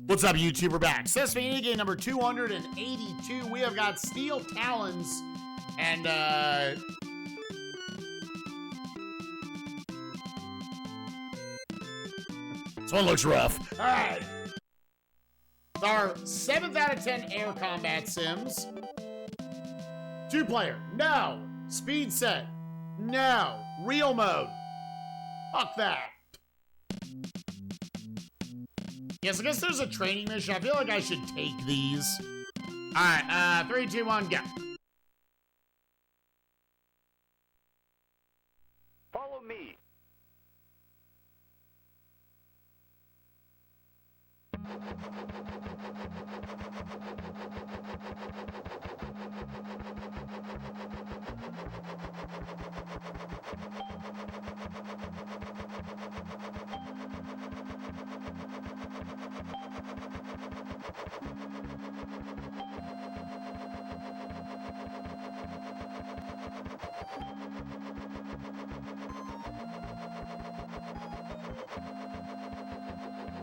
What's up, YouTube? We're back. SNESMania game number 282. We have got Steel Talons and this one looks rough. All right. It's our 7th out of 10 air combat sims. 2-player. No. Speed set. No. Real mode. Fuck that. Yes, I guess there's a training mission. I feel like I should take these. All right, 3, 2, 1, go. Follow me.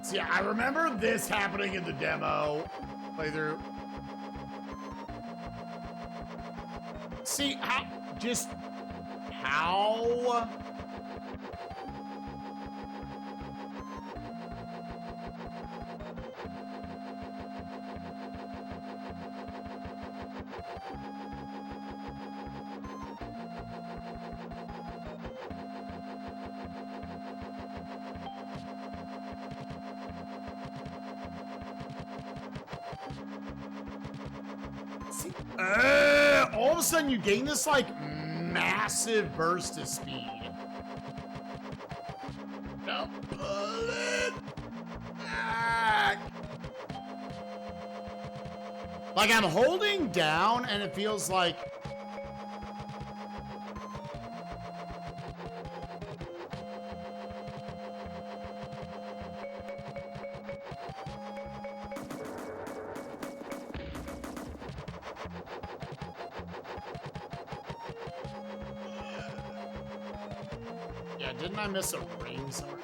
See, I remember this happening in the demo playthrough. See, how, just, how? See, all of a sudden you gain this like massive burst of speed. No, pull it back. Like I'm holding down and it feels like yeah, didn't I miss a ring somewhere?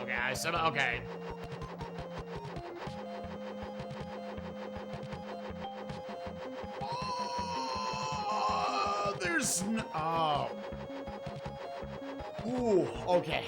Okay, I said okay. Oh, there's no. Oh. Ooh, okay.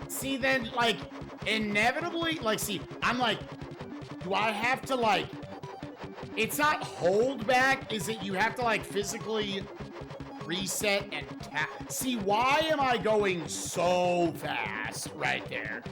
See, then, like, inevitably, like, see, I'm like, do I have to, like, it's not hold back, is it you have to, like, physically reset and tap? See, why am I going so fast right there?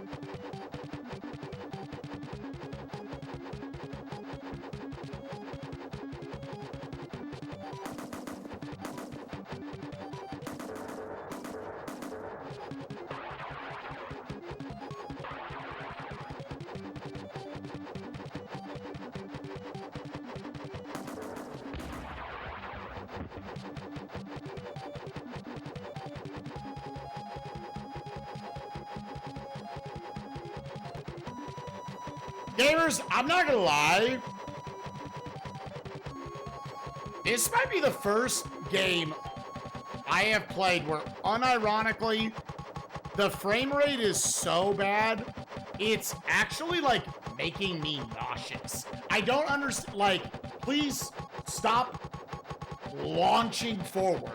Gamers, I'm not gonna lie. This might be the first game I have played where, unironically, the frame rate is so bad, it's actually, like, making me nauseous. I don't understand, like, please stop launching forward.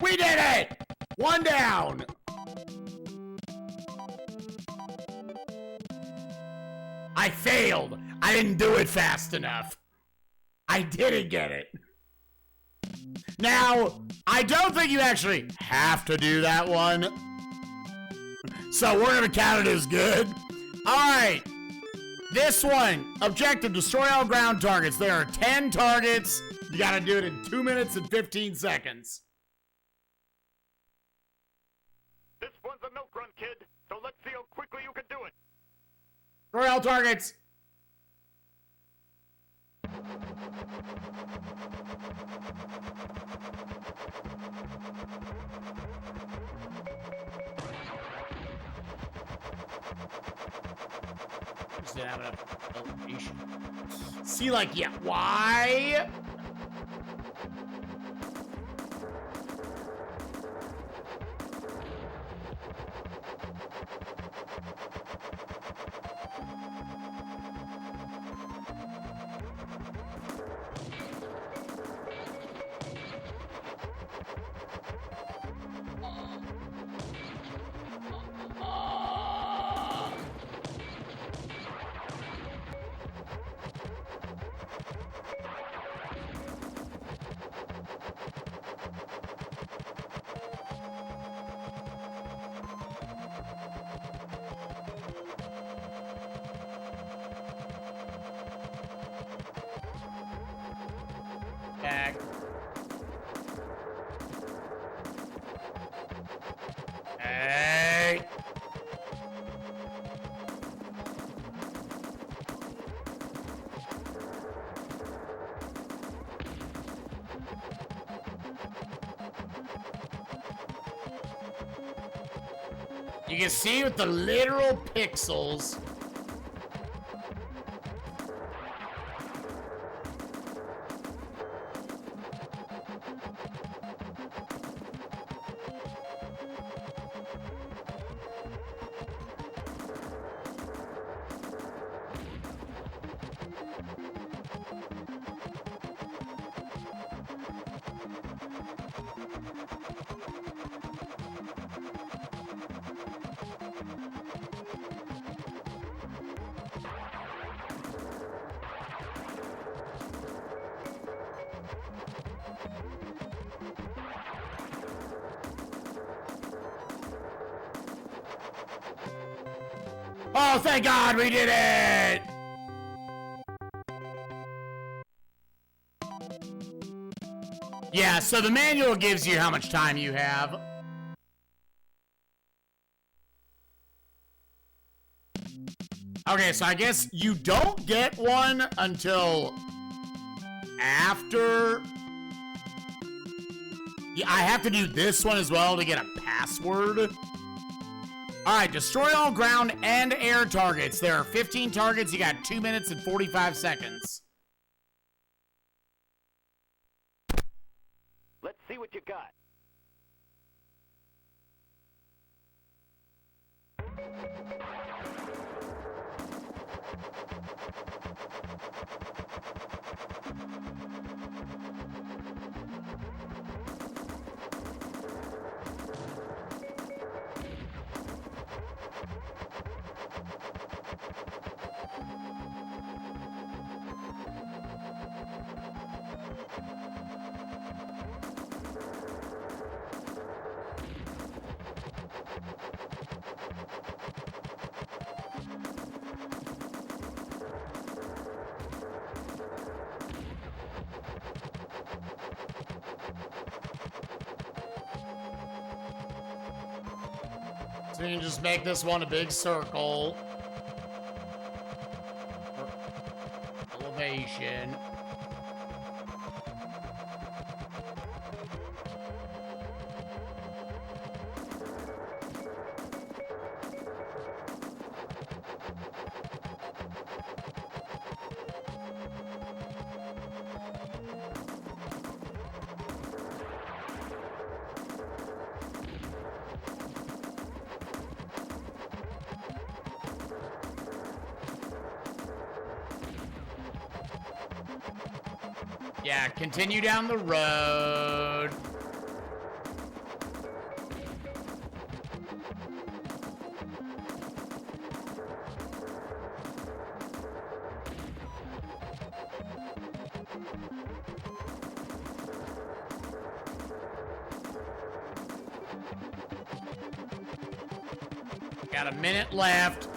We did it! One down. I failed. I didn't do it fast enough. I didn't get it. Now, I don't think you actually have to do that one. So we're gonna count it as good. All right. This one, objective, destroy all ground targets. There are 10 targets. You gotta do it in 2 minutes and 15 seconds. This one's a milk run, kid, so let's see how quickly you can do it. Destroy all targets. Just didn't have enough elevation. See, like, yeah, why? Back. Hey. You can see with the literal pixels. Oh, thank God we did it! Yeah, so the manual gives you how much time you have. Okay, so I guess you don't get one until after. Yeah, I have to do this one as well to get a password. All right, destroy all ground and air targets. There are 15 targets. You got 2 minutes and 45 seconds. Let's see what you got. So you can just make this one a big circle. Elevation. Yeah, continue down the road. Got a minute left.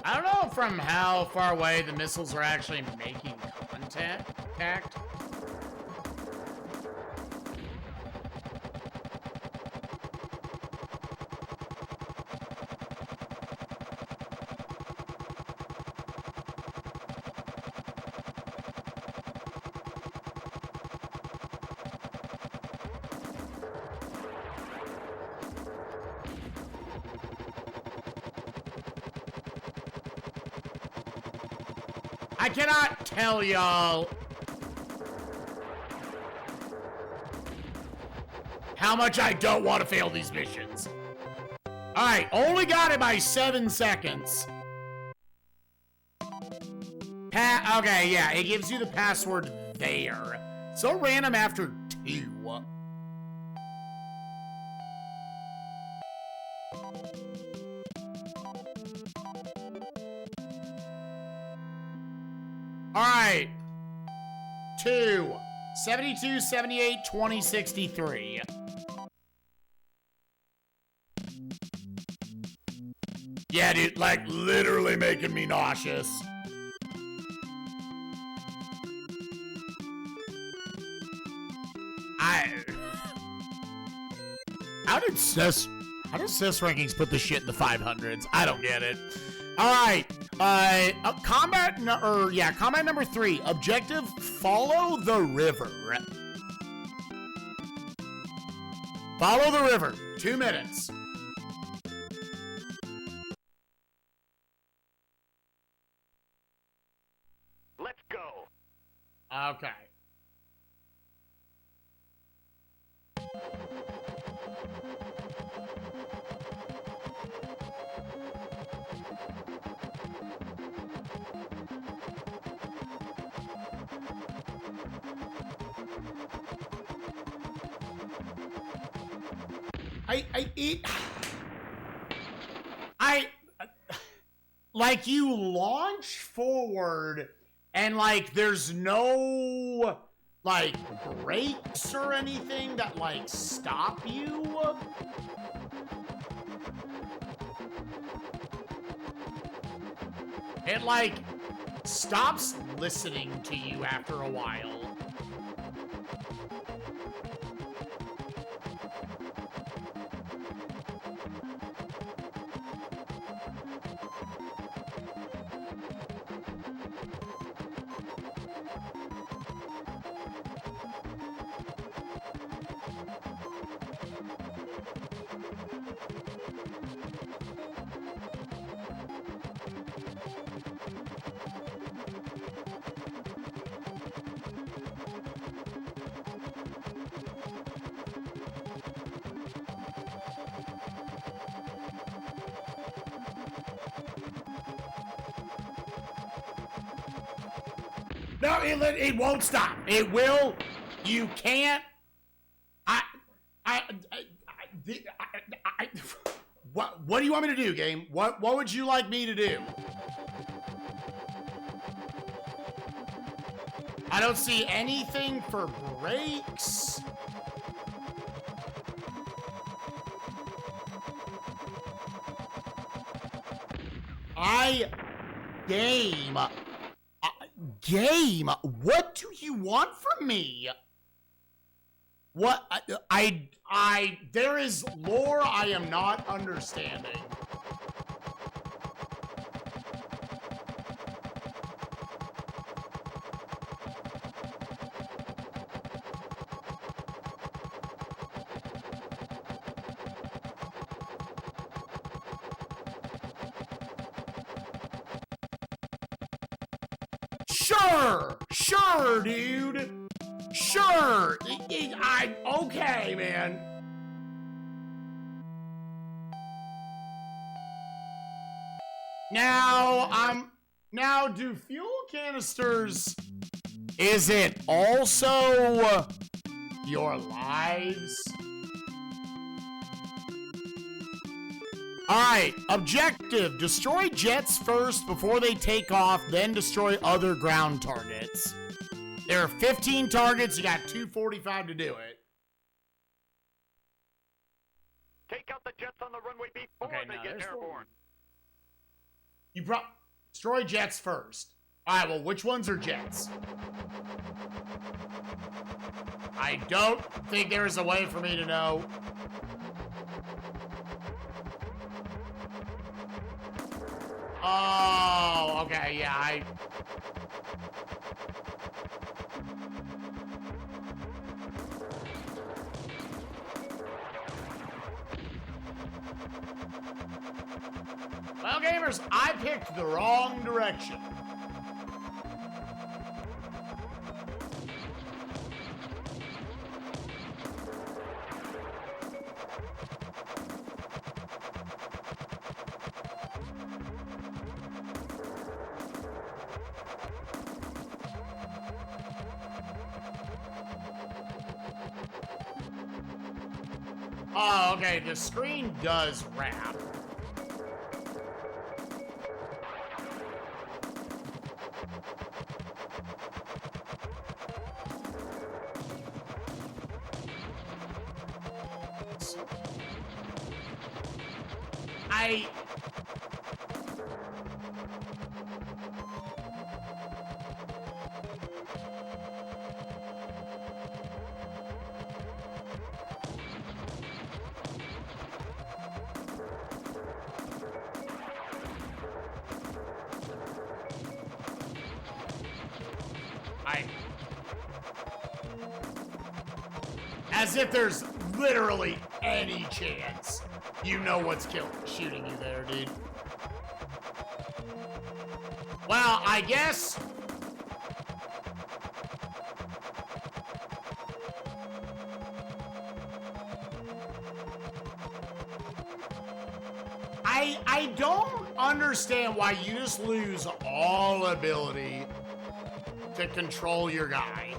I don't know from how far away the missiles are actually making contact. I cannot tell y'all how much I don't want to fail these missions. Alright, only got it by 7 seconds. Okay, yeah, it gives you the password there. So random after 2. Alright. 2, 72, 78, 20, 63. Yeah, dude, like, literally making me nauseous. How did SNES rankings put this shit in the 500s? I don't get it. Alright, combat number 3. Objective, follow the river. Follow the river. 2 minutes. Let's go. Okay. Like, you launch forward, and, like, there's no, like, brakes or anything that, like, stop you. It, like, stops listening to you after a while. No, it won't stop. It will. You can't. What do you want me to do, game? What would you like me to do? I don't see anything for brakes. Game, what do you want from me? What? There is lore I am not understanding. Sure, dude. Sure. Okay, man. Now, do fuel canisters, is it also your lives. Alright, objective. Destroy jets first before they take off, then destroy other ground targets. There are 15 targets, you got 2:45 to do it. Take out the jets on the runway before they get airborne. You destroy jets first. Alright, well, which ones are jets? I don't think there is a way for me to know. Oh, okay, yeah, Well, gamers, I picked the wrong direction. Oh, okay, the screen does wrap. As if there's literally any chance you know what's shooting you there, dude. Well, I guess... I don't understand why you just lose all ability to control your guy.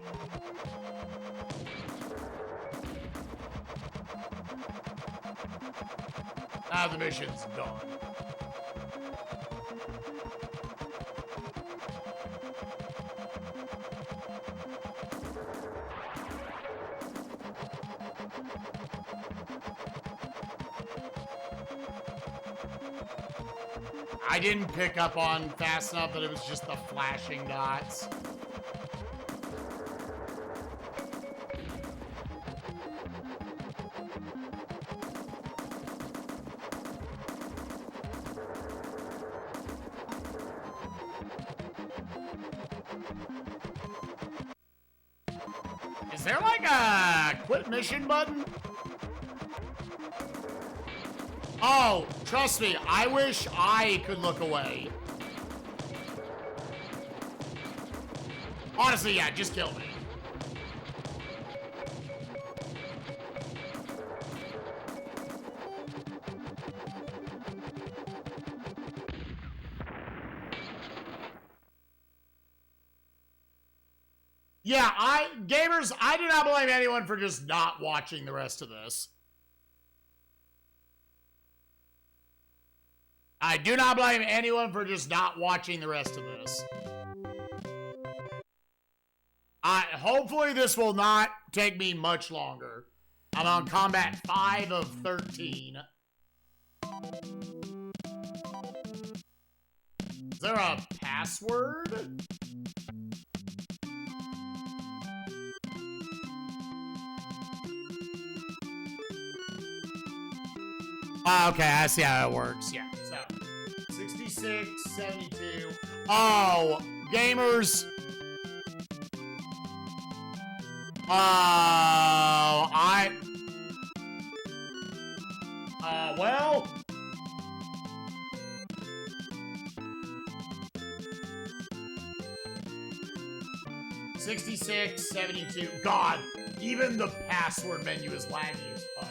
Now the mission's done. I didn't pick up on fast enough that it was just the flashing dots. Is there like a quit mission button? Oh, trust me, I wish I could look away. Honestly, yeah, just kill me. Yeah, gamers, I do not blame anyone for just not watching the rest of this. I do not blame anyone for just not watching the rest of this. Hopefully this will not take me much longer. I'm on combat 5 of 13. Is there a password? Okay, I see how it works. Yeah, so 66, 72. Oh, gamers. Well. $66, $72. God, even the password menu is laggy as fuck.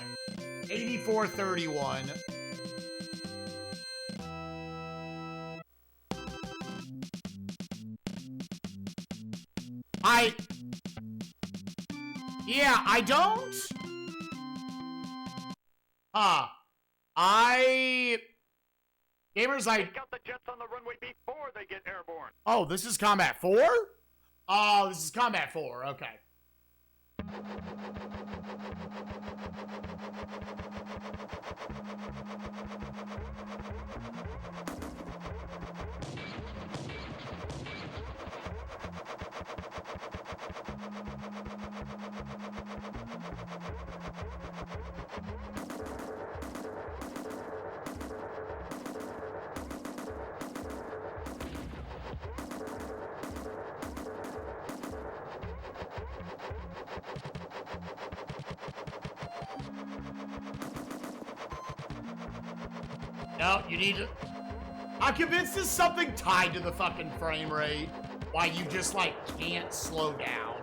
$84.31. Yeah, I don't. Gamers, Take out the jets on the runway before they get airborne. Oh, this is Combat 4? Oh, this is Combat 4. Okay. No, you need to... I'm convinced there's something tied to the fucking frame rate. Why you just, like, can't slow down.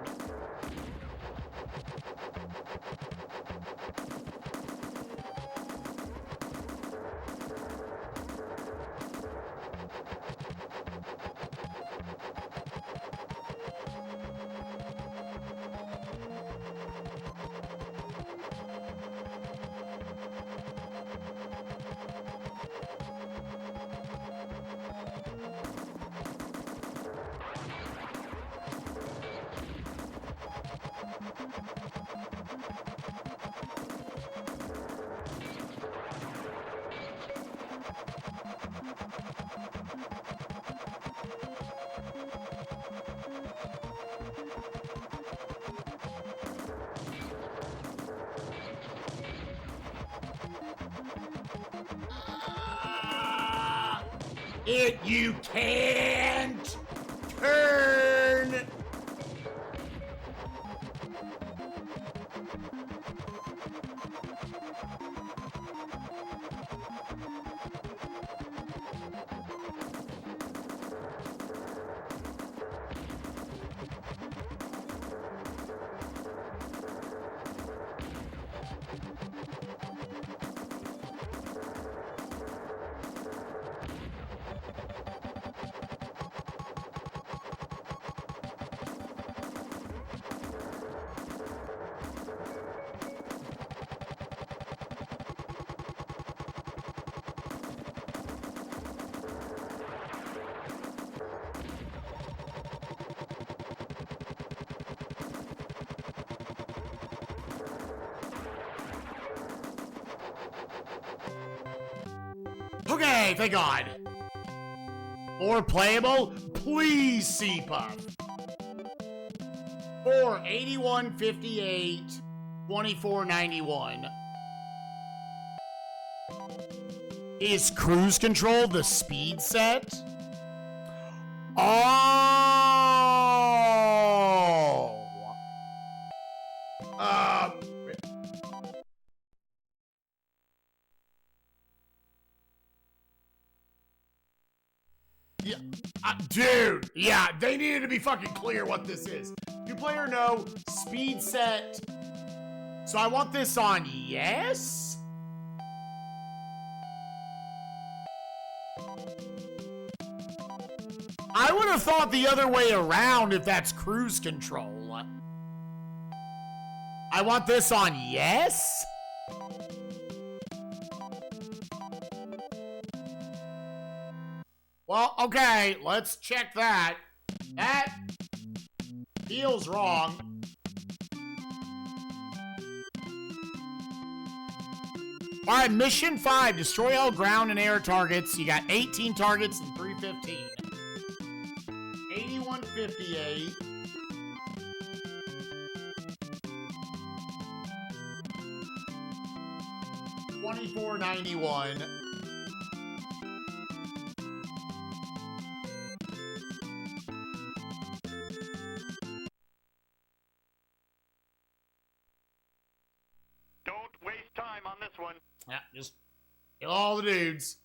You can't turn. Okay, thank God. More playable? Please, C-Puff. 4, 8158, 2491. Is cruise control the speed set? Oh! Yeah, dude, yeah, they needed to be fucking clear what this is. Two-player no, speed set. So I want this on yes? I would have thought the other way around if that's cruise control. I want this on yes? Well, okay, let's check that. That feels wrong. All right, mission 5, destroy all ground and air targets. You got 18 targets and 315. 8158. 2491. Don't waste time on this one. Yeah, just kill all the dudes.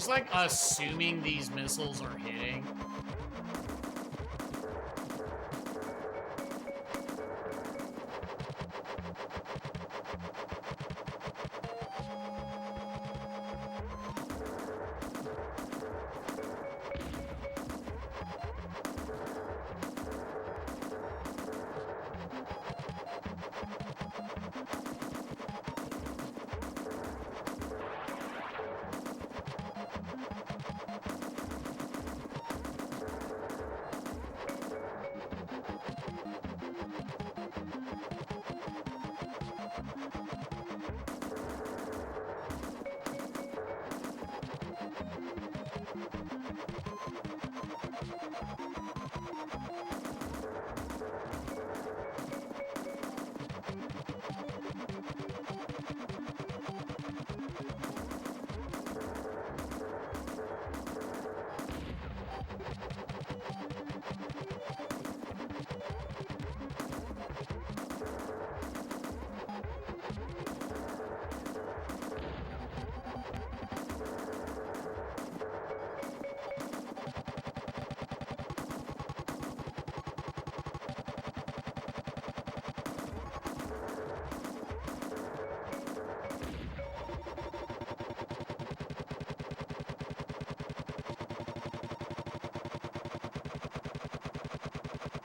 just like assuming these missiles are hitting.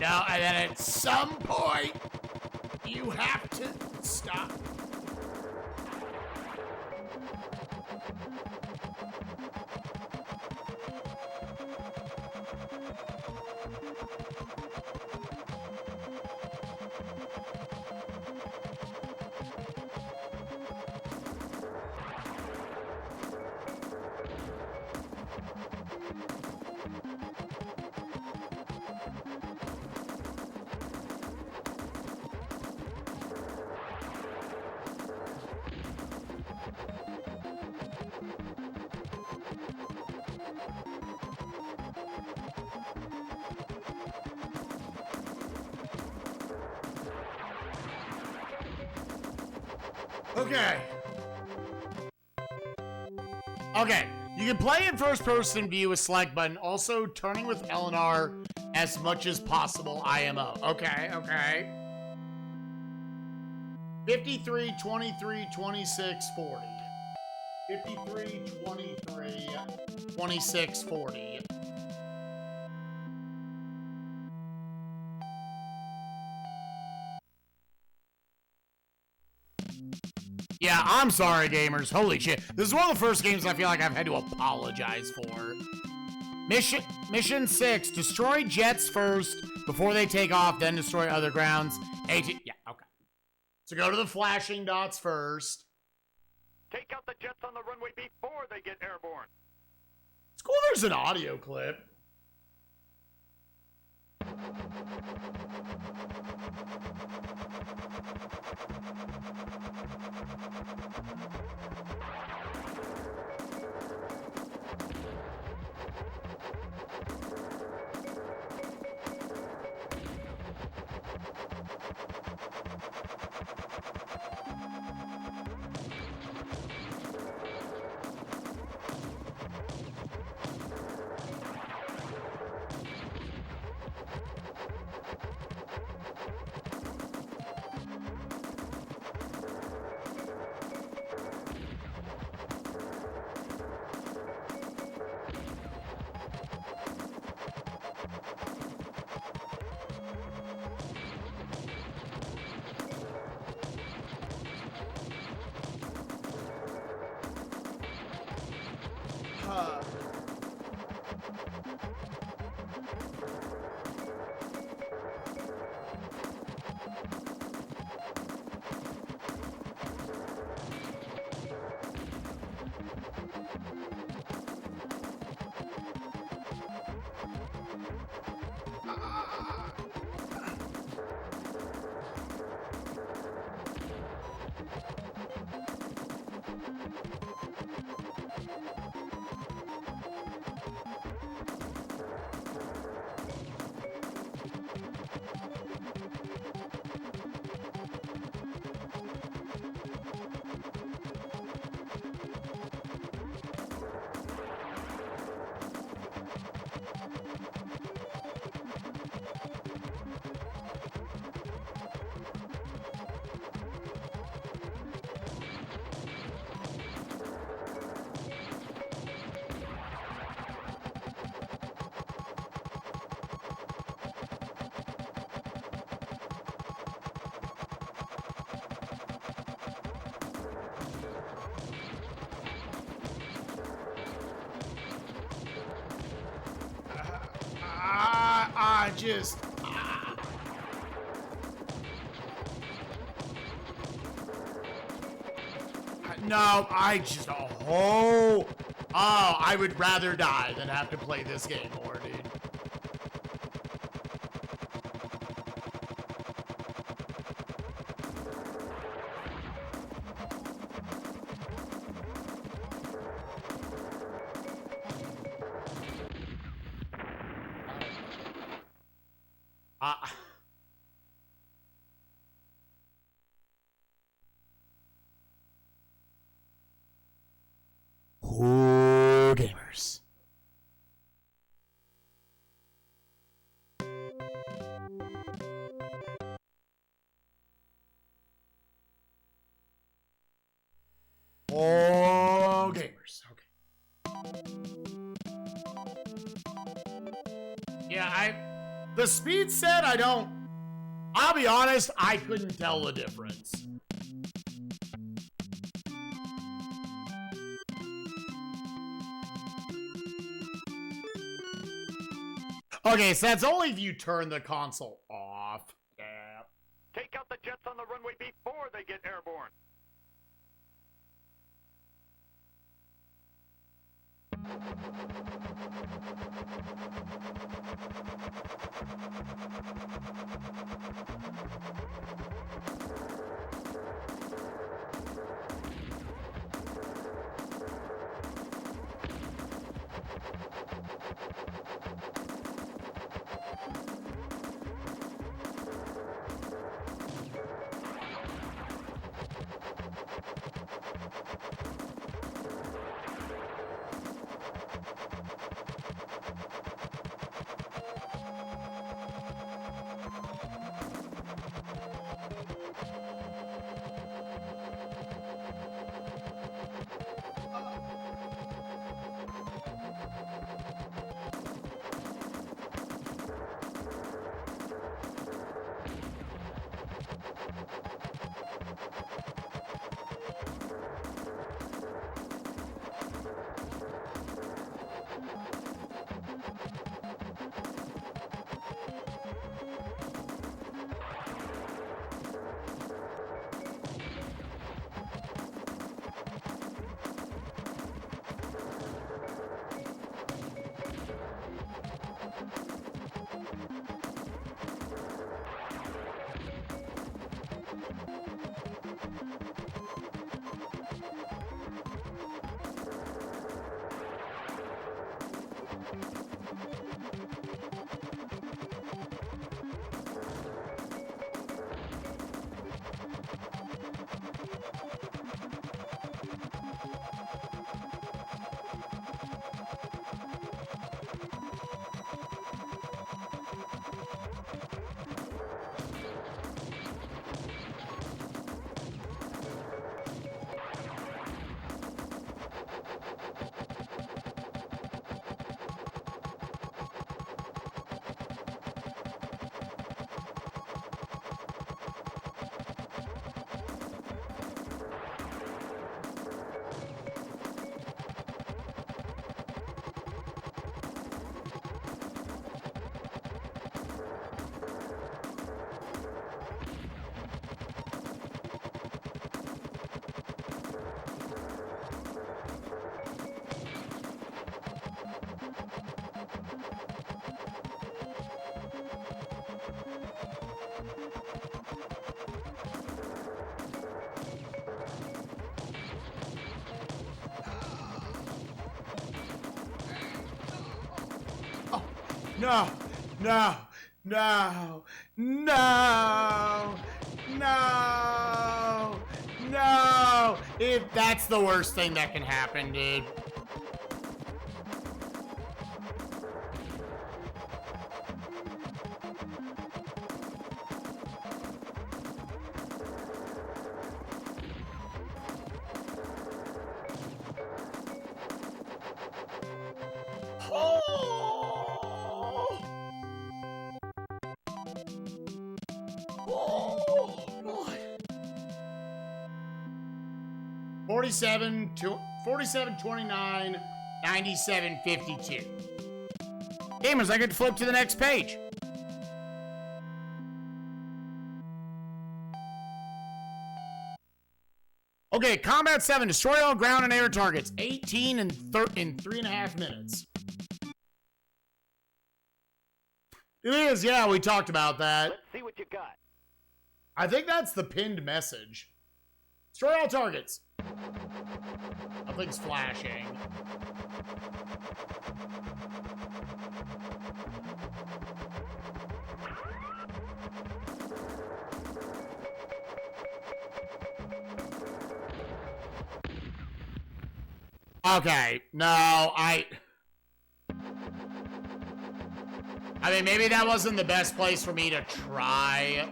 No, and then at some point, you have to stop. Okay. Okay. You can play in first person view with select button, also turning with LNR as much as possible IMO. Okay, okay. 53, 23, 26, 40. 53, 23, 26, 40. Yeah, I'm sorry, gamers. Holy shit. This is one of the first games I feel like I've had to apologize for. Mission 6. Destroy jets first before they take off, then destroy other grounds. Yeah, okay. So go to the flashing dots first. Take out the jets on the runway before they get airborne. It's cool there's an audio clip. just... No, I just... Oh, I would rather die than have to play this game more, dude. Gamers. Oh, gamers. Okay. Yeah, the speed set, I'll be honest, I couldn't tell the difference. Okay, so that's only if you turn the console off. Yeah. Take out the jets on the runway before they get airborne. No, no, no, no, no, no. If that's the worst thing that can happen, dude. Oh, God. 47, 29, 97, 52. Gamers, I get to flip to the next page. Okay, Combat 7. Destroy all ground and air targets. 18 in 3.5 minutes. It is, yeah, we talked about that. Let's see what you got. I think that's the pinned message. Destroy all targets. Nothing's flashing. Okay, no, I mean, maybe that wasn't the best place for me to try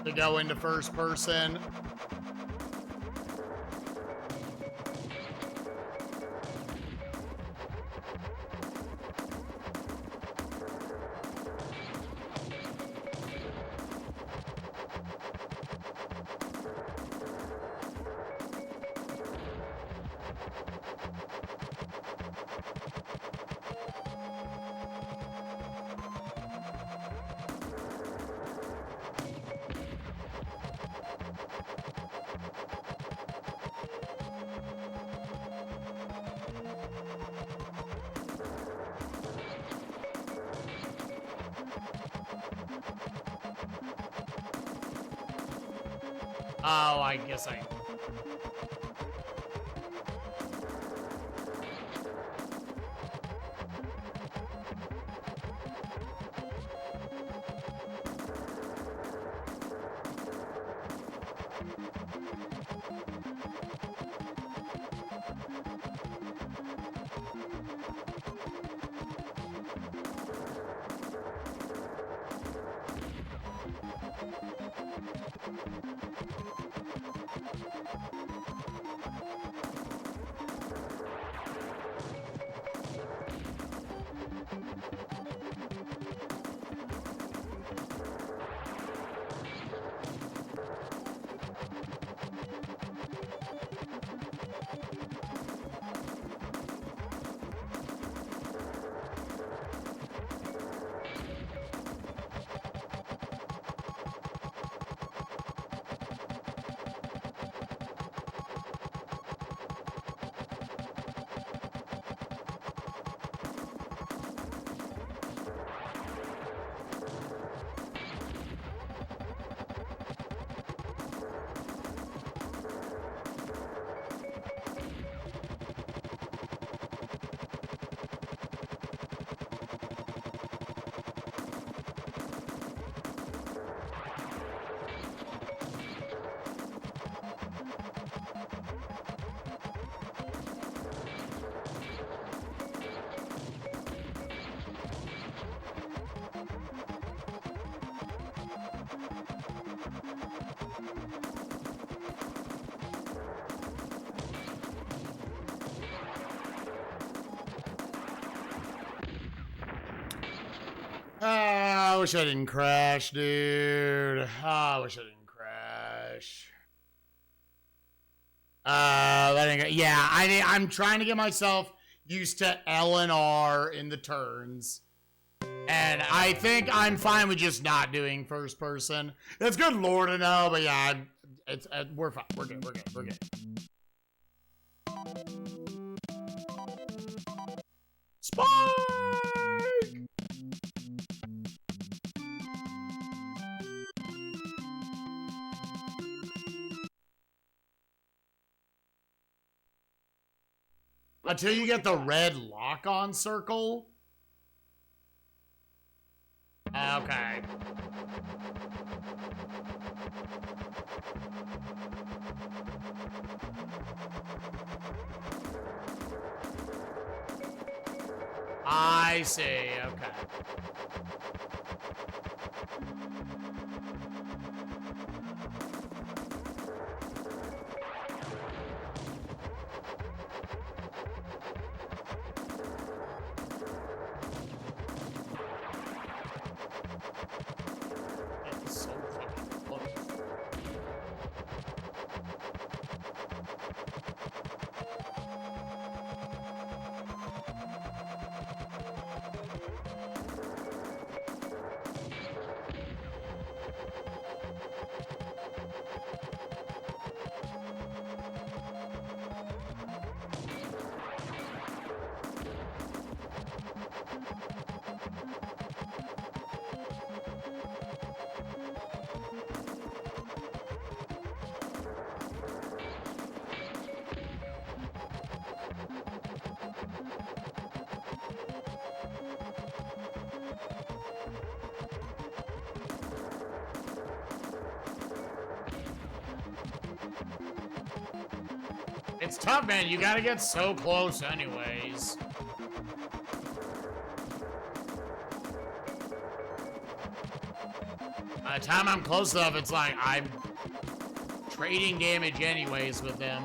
to go into first person. Oh, I guess I... I wish I didn't crash, dude. I wish I didn't crash. Yeah, I'm trying to get myself used to L and R in the turns. And I think I'm fine with just not doing first person. That's good lore to know, but yeah, we're fine. We're good. Spike! Until you get the red lock-on circle. Okay. I see, okay. It's so fucking close. It's tough, man. You gotta get so close anyways. By the time I'm close enough, it's like I'm trading damage anyways with them.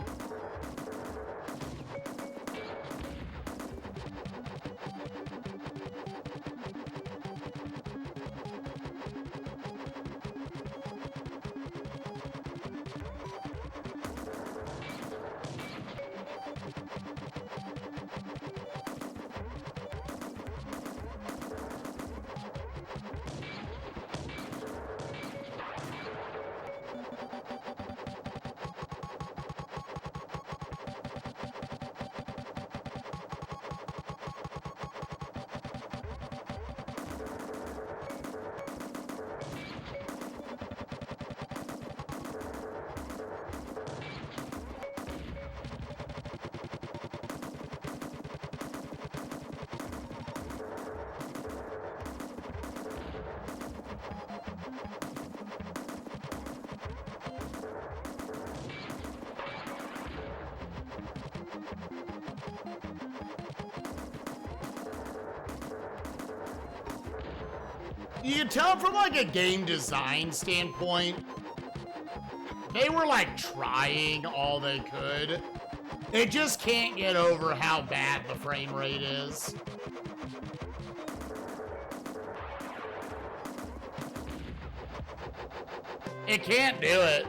You can tell from like a game design standpoint, they were like trying all they could. They just can't get over how bad the frame rate is. It can't do it.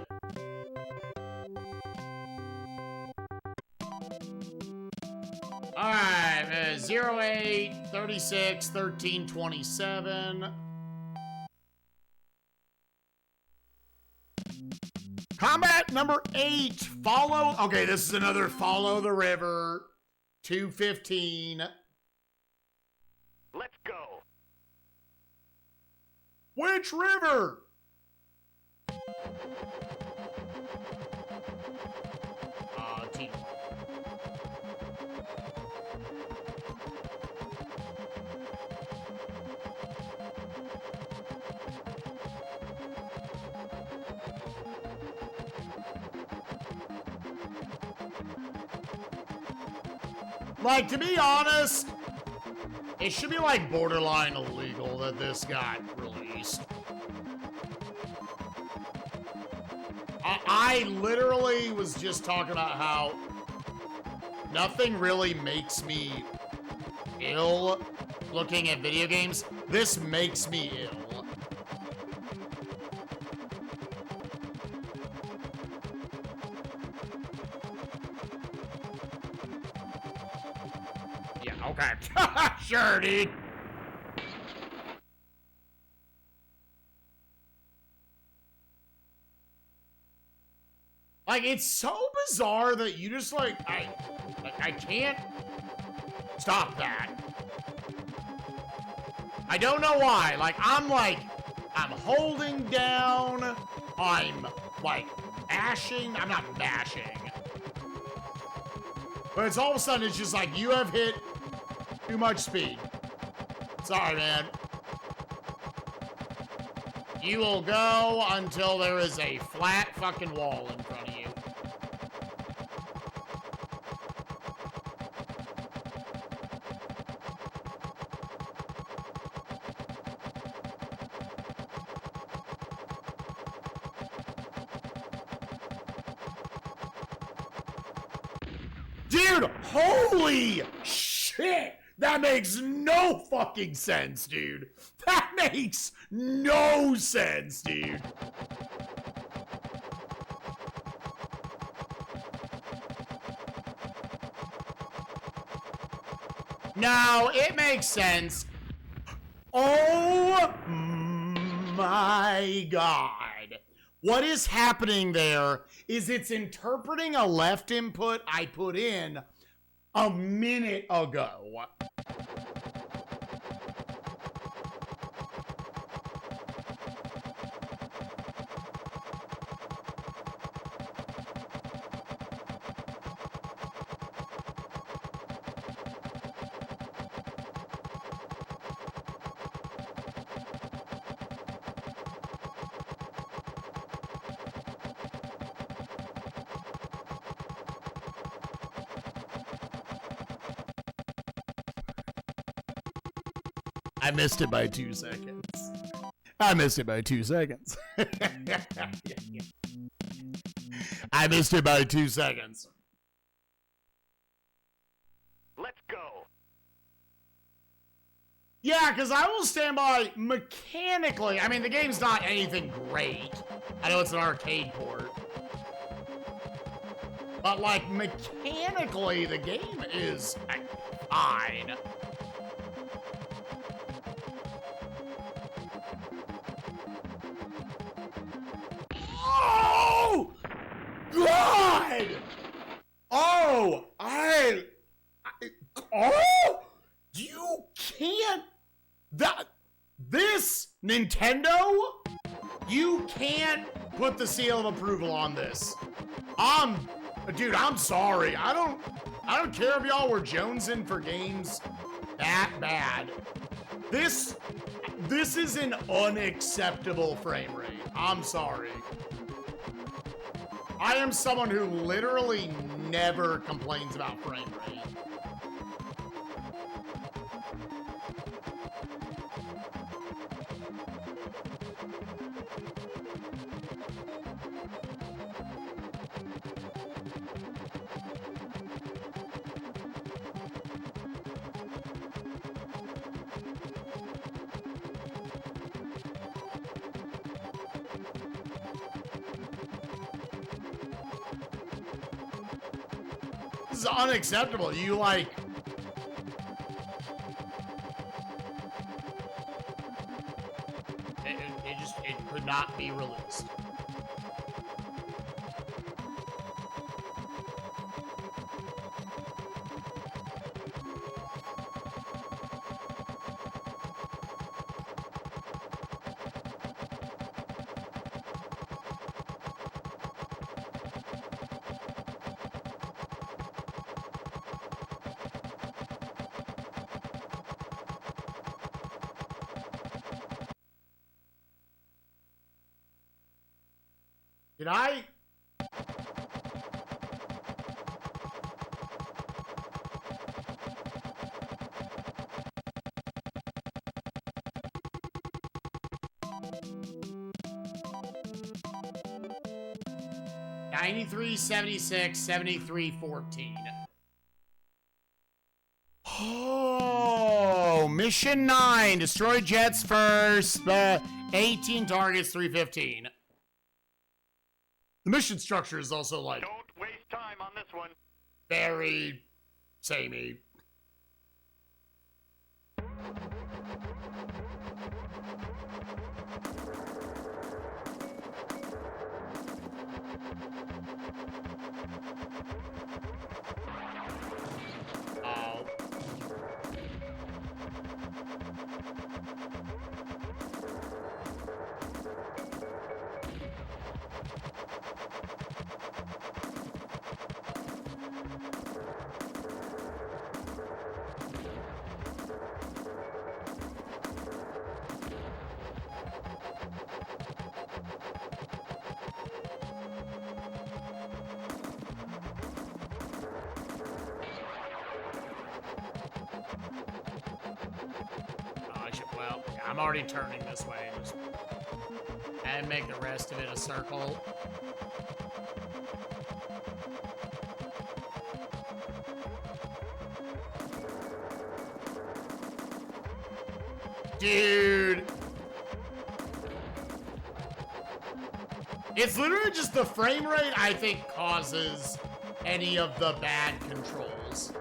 Alright, 08, 36, 13, 27. Combat number 8, follow. Okay, this is another follow the river. 215. Let's go. Which river? Team. Like, to be honest, it should be like borderline illegal that this got released. I literally was just talking about how nothing really makes me ill looking at video games. This makes me ill. Yeah, okay. Sure, dude. Like, it's so bizarre that you just, like, I can't stop that. I don't know why. Like, I'm holding down, I'm, like, mashing. I'm not mashing. But it's all of a sudden, it's just like, you have hit too much speed. Sorry, man. You will go until there is a flat fucking wall in front of you. Dude, holy shit! That makes no fucking sense, dude. That makes no sense, dude. No, it makes sense. Oh my god. What is happening there is it's interpreting a left input I put in a minute ago. I missed it by 2 seconds. I missed it by 2 seconds. I missed it by 2 seconds. Let's go. Yeah, because I will stand by mechanically. I mean, the game's not anything great. I know it's an arcade port. But, like, mechanically, the game is fine. Oh! God! Oh! Oh! You can't... This, Nintendo, you can't put the seal of approval on this. Dude, I'm sorry. I don't care if y'all were jonesing for games that bad. This is an unacceptable frame rate. I'm sorry. I am someone who literally never complains about frame rate. This is unacceptable. You like... It could not be released. Did I? $93, $76, $73, $14. Oh, mission 9. Destroy jets first. 18 targets, 315. The mission structure is also like... Don't waste time on this one. Very samey. Oh. Well, I'm already turning this way. Just and make the rest of it a circle. Dude. It's literally just the frame rate, I think, causes any of the bad controls.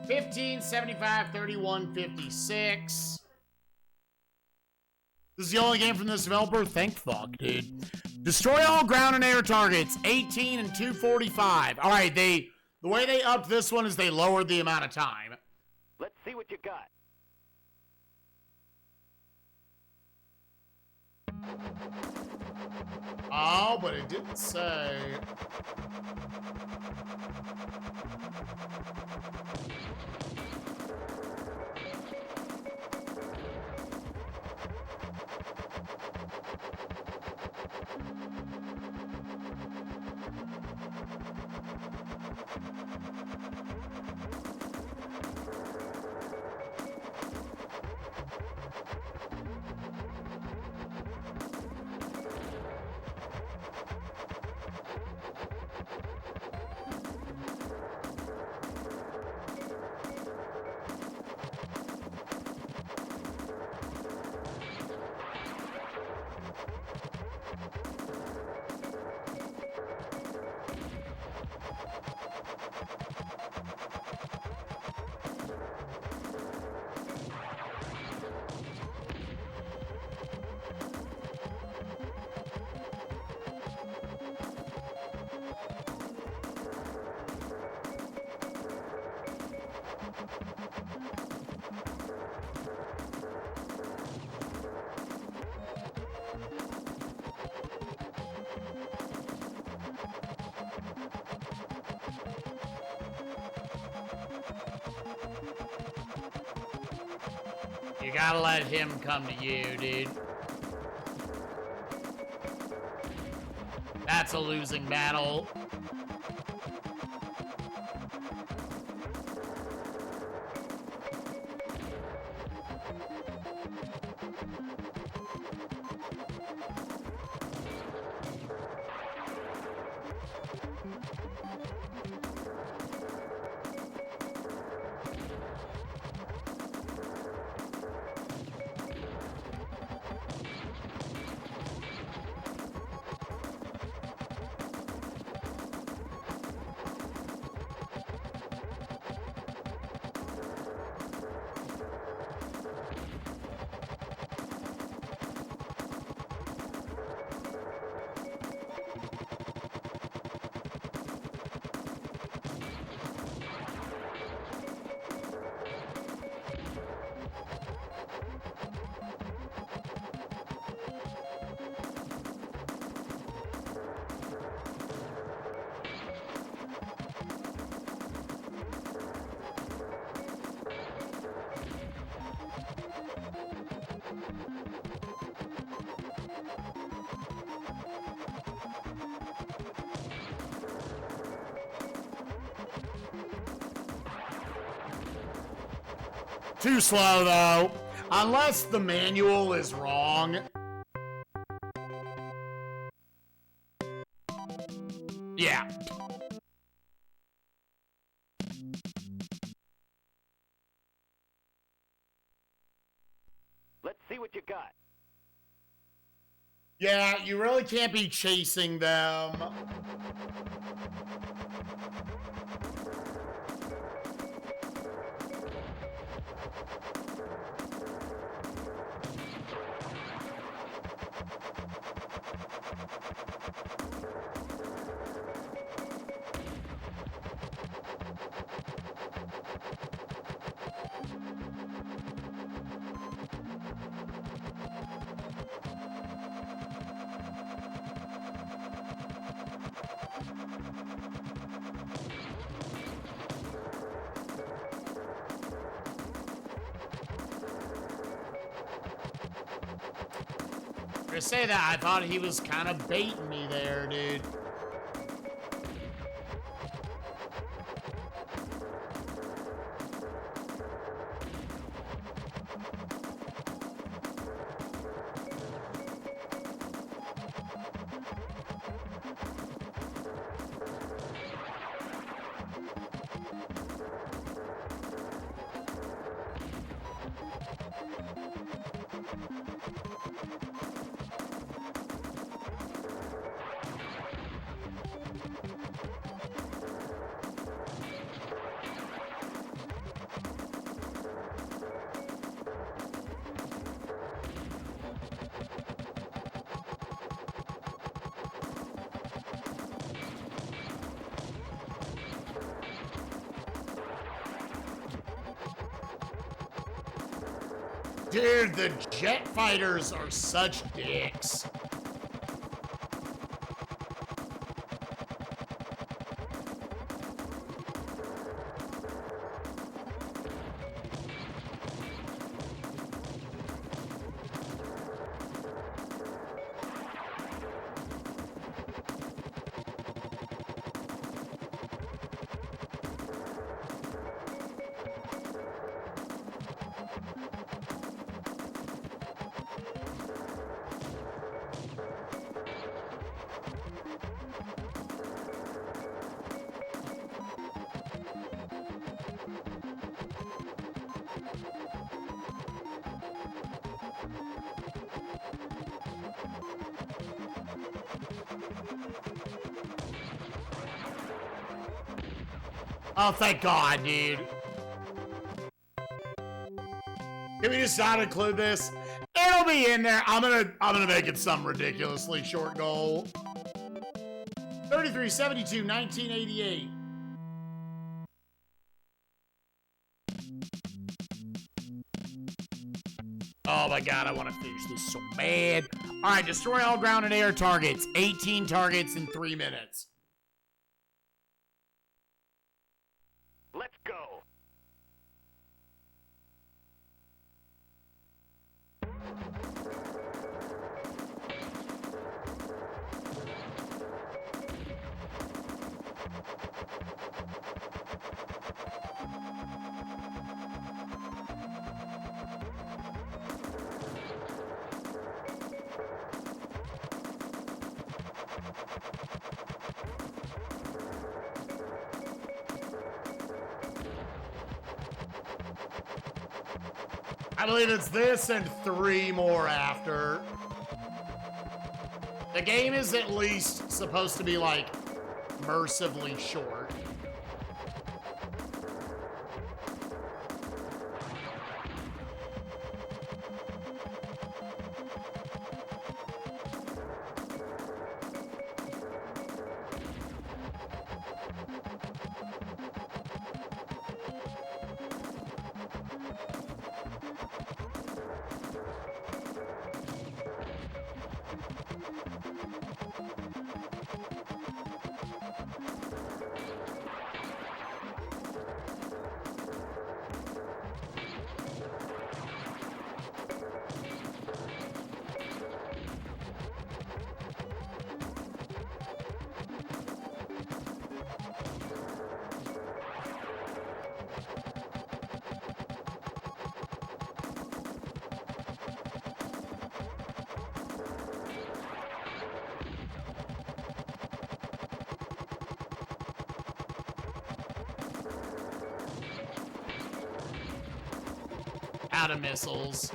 $15.75, $31.56. This is the only game from this developer? Thank fuck, dude. Destroy all ground and air targets, 18 and 245. All right, the way they upped this one is they lowered the amount of time. Let's see what you got. Oh, but it didn't say. You gotta let him come to you, dude. That's a losing battle. Too slow, though. Unless the manual is wrong. Yeah. Let's see what you got. Yeah, you really can't be chasing them. To say that, I thought he was kind of baiting me there, dude. Dude, the jet fighters are such dicks. Oh, thank God, dude. Can we just not include this? It'll be in there. I'm gonna make it some ridiculously short goal. 33-72, 1988. Oh my God, I want to finish this so bad. All right, destroy all ground and air targets. 18 targets in 3 minutes. Let's go. I believe it's this and 3 more after. The game is at least supposed to be, like, mercifully short. Out of missiles.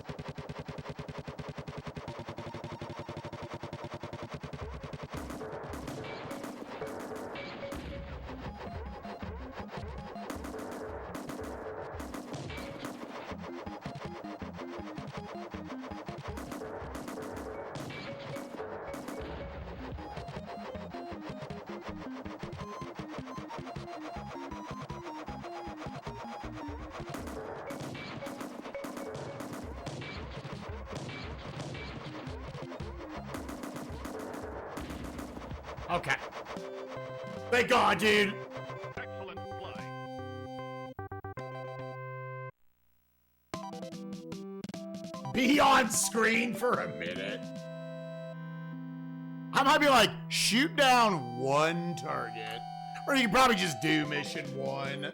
Okay. Thank God, dude. Excellent flying. Be on screen for a minute. I might be like, shoot down 1 target. Or you can probably just do mission 1.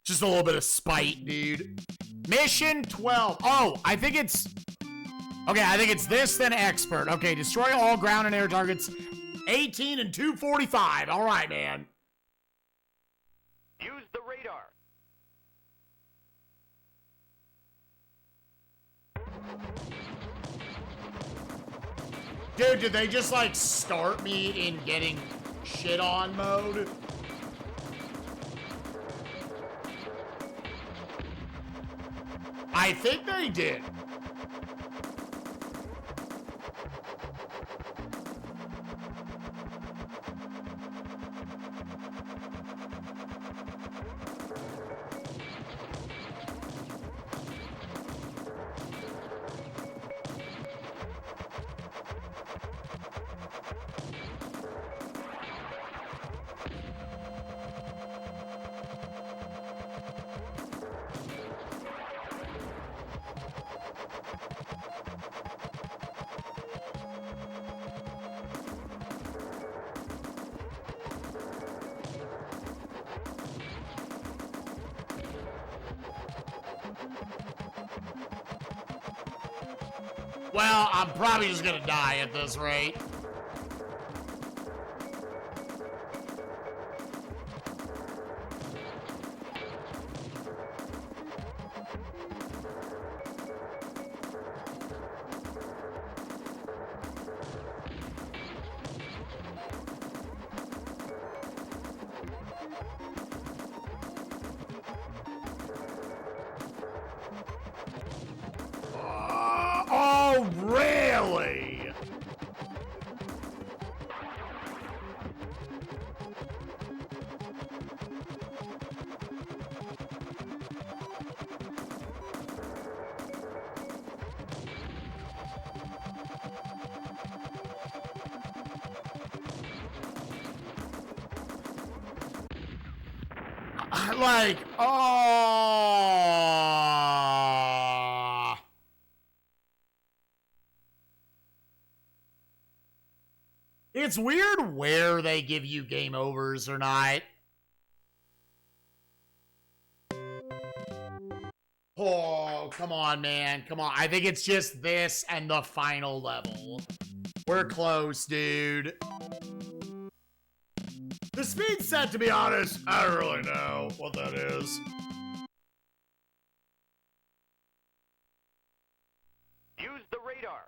Just a little bit of spite, dude. Mission 12. Oh, I think it's... Okay, I think it's this, then expert. Okay, destroy all ground and air targets. 18 and 245. All right, man. Use the radar. Dude, did they just, like, start me in getting shit on mode? I think they did. Well, I'm probably just gonna die at this rate. Oh, really? Like, oh. It's weird where they give you game overs or not. Oh, come on, man. Come on. I think it's just this and the final level. We're close, dude. The speed set, to be honest, I don't really know what that is. Use the radar.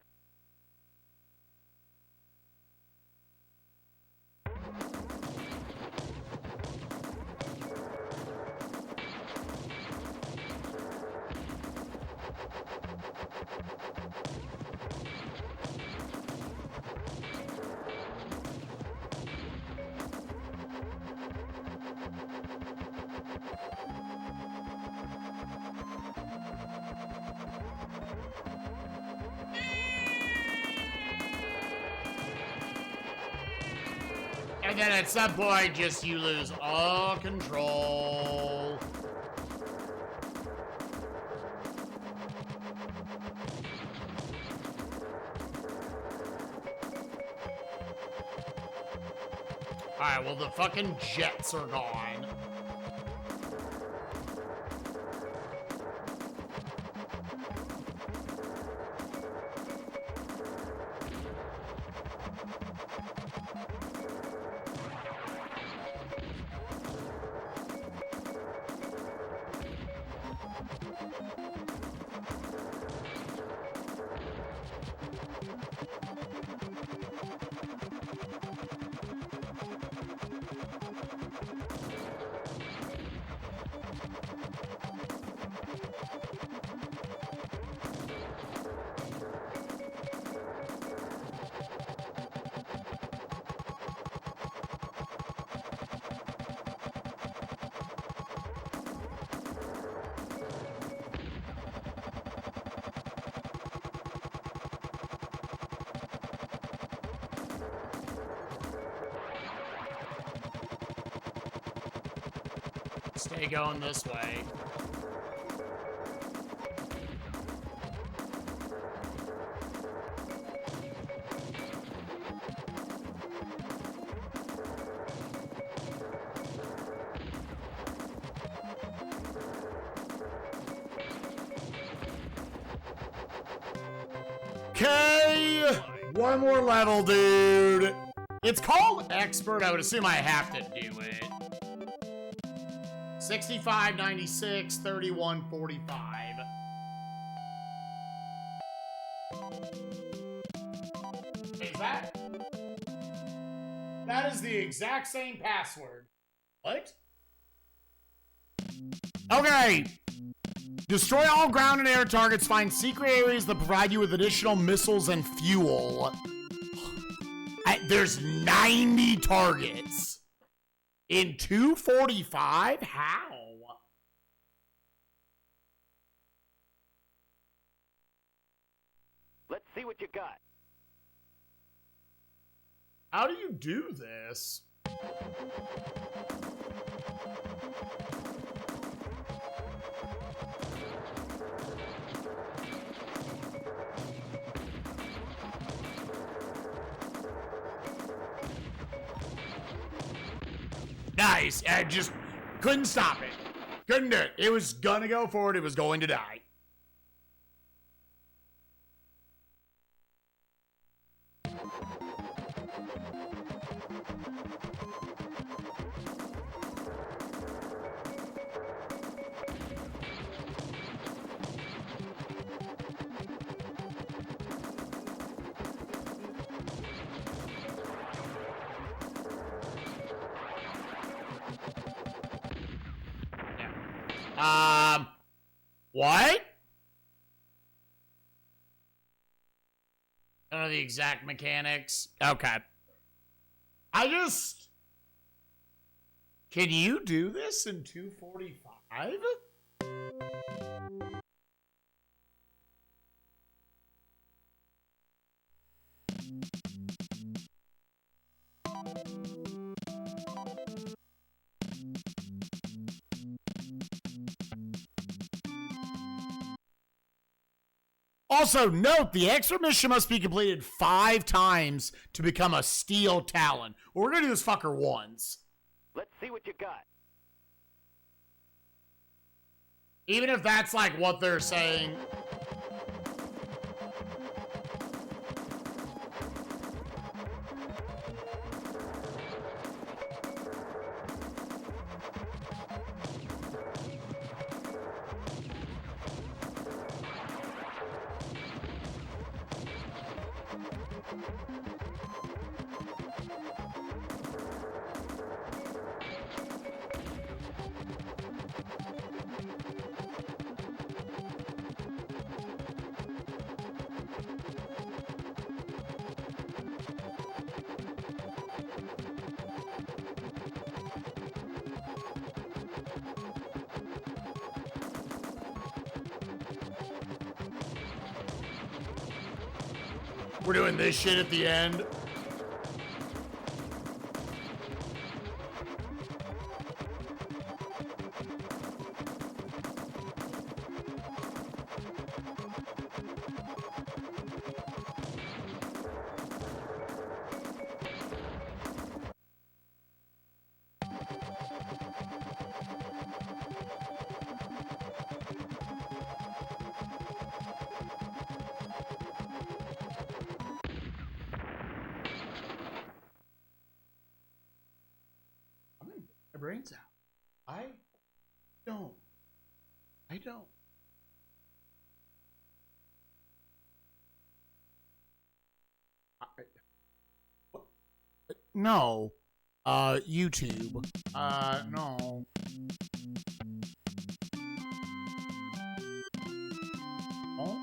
And then at some point, just you lose all control. Alright, well, the fucking jets are gone. Stay going this way. Okay, one more level, dude. It's called Expert. I would assume I have to do it. 65, 96, 31, 45. Is that? That is the exact same password. What? Okay. Destroy all ground and air targets. Find secret areas that provide you with additional missiles and fuel. There's 90 targets. In 245? How? Let's see what you got. How do you do this? Nice. I just couldn't stop it. Couldn't do it. It was gonna go forward. It was going to die. What? I don't know the exact mechanics. Okay. Can you do this in 245? Also, note the extra mission must be completed 5 times to become a steel Talon. We're gonna do this fucker once. Let's see what you got. Even if that's like what they're saying. We're doing this shit at the end. My brain's out. I don't. What? No. YouTube. No. Oh?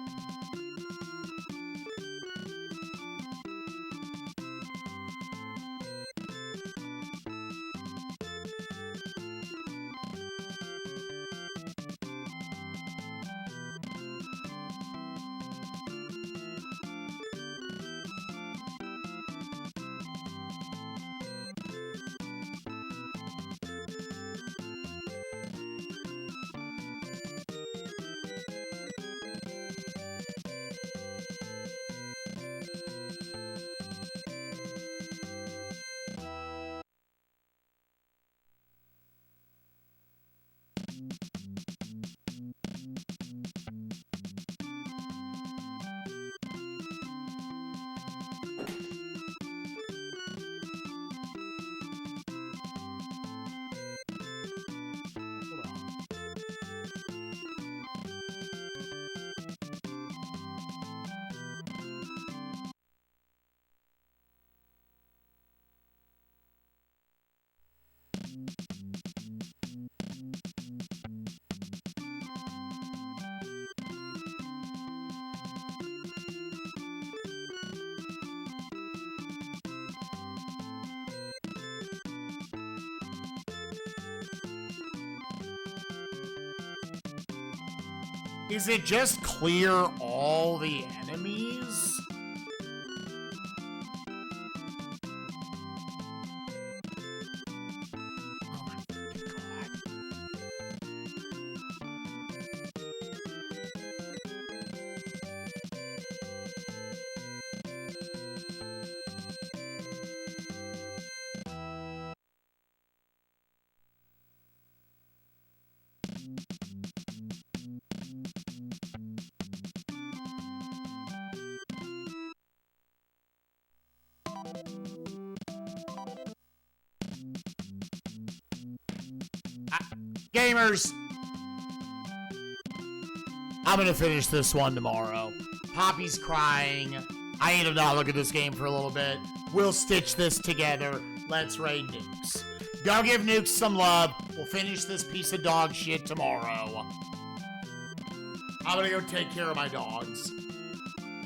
Is it just clear all the enemies? Oh my fucking god. Gamers, I'm gonna finish this one tomorrow. Poppy's crying. I need to not look at this game for a little bit. We'll stitch this together. Let's raid nukes. Go give Nuke some love. We'll finish this piece of dog shit tomorrow. I'm gonna go take care of my dogs.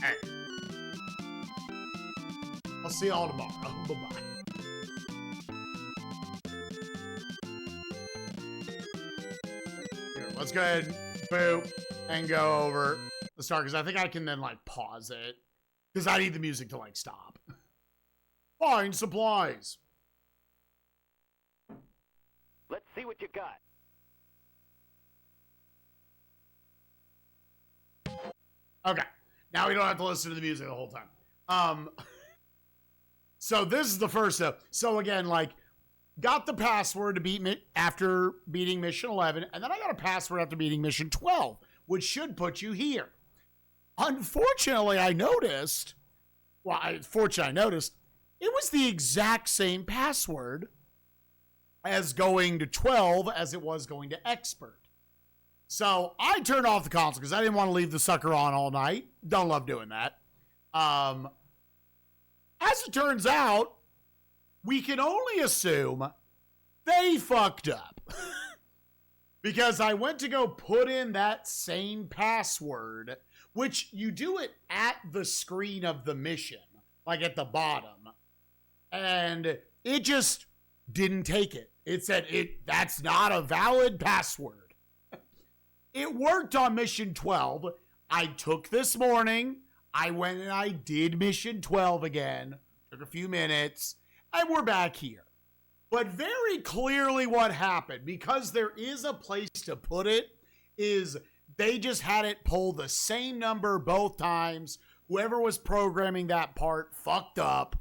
Hey. I'll see y'all tomorrow. Bye-bye. Here, let's go ahead, boop, and go over the start, because I think I can then, like, pause it. Because I need the music to, like, stop. Find supplies. Let's see what you got. Okay. Now we don't have to listen to the music the whole time. So this is the first step. So again, like, got the password to beat after beating mission 11, and then I got a password after beating mission 12, which should put you here. Unfortunately, I noticed, it was the exact same password as going to 12 as it was going to expert. So I turned off the console because I didn't want to leave the sucker on all night. Don't love doing that. As it turns out, we can only assume they fucked up. Because I went to go put in that same password, which you do it at the screen of the mission, like at the bottom. And it just didn't take it. It said, that's not a valid password. It worked on mission 12. I took this morning. I went and I did mission 12 again. Took a few minutes. And we're back here. But very clearly what happened, because there is a place to put it, is they just had it pull the same number both times. Whoever was programming that part fucked up.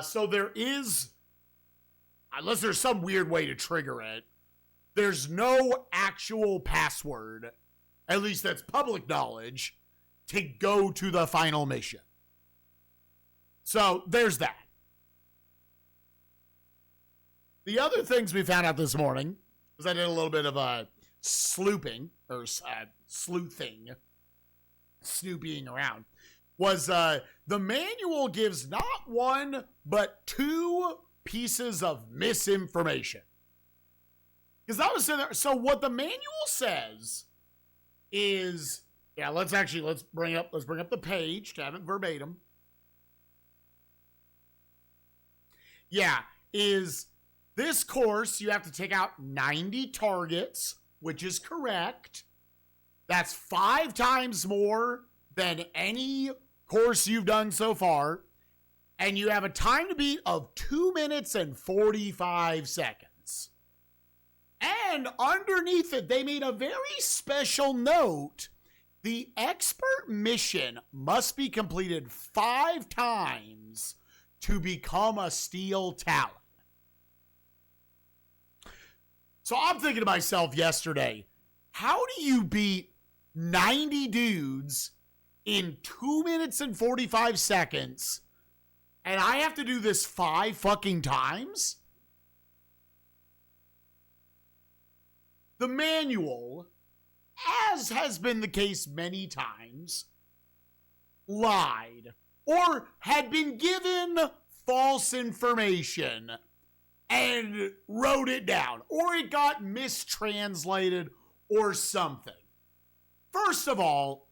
So there is, unless there's some weird way to trigger it, there's no actual password, at least that's public knowledge, to go to the final mission. So there's that. The other things we found out this morning, because I did a little bit of a sleuthing, snooping around, was the manual gives not one, but two pieces of misinformation. Because I was sitting there, so what the manual says is, let's bring up the page to have it verbatim. Is this course, you have to take out 90 targets, which is correct. That's 5 times more than any course you've done so far. And you have a time to beat of 2 minutes and 45 seconds. And underneath it, they made a very special note. The expert mission must be completed 5 times to become a Steel Talon. So I'm thinking to myself yesterday, how do you beat 90 dudes in 2 minutes and 45 seconds, and I have to do this 5 fucking times? The manual, as has been the case many times, lied or had been given false information and wrote it down, or it got mistranslated or something. First of all,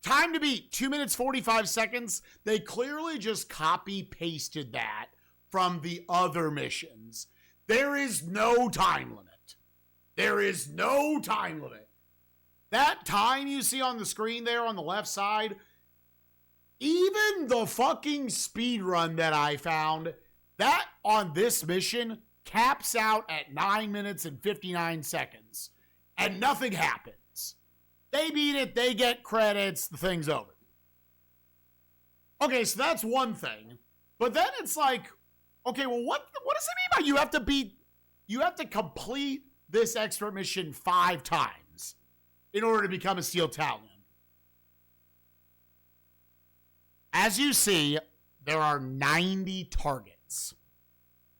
time to beat 2 minutes 45 seconds. They clearly just copy pasted that from the other missions. There is no time limit. There is no time limit. That time you see on the screen there on the left side, even the fucking speed run that I found, that on this mission caps out at 9 minutes and 59 seconds. And nothing happens. They beat it, they get credits, the thing's over. Okay, so that's one thing. But then it's like, okay, well, what does it mean by you have to complete this expert mission 5 times in order to become a Steel Talon? As you see, there are 90 targets.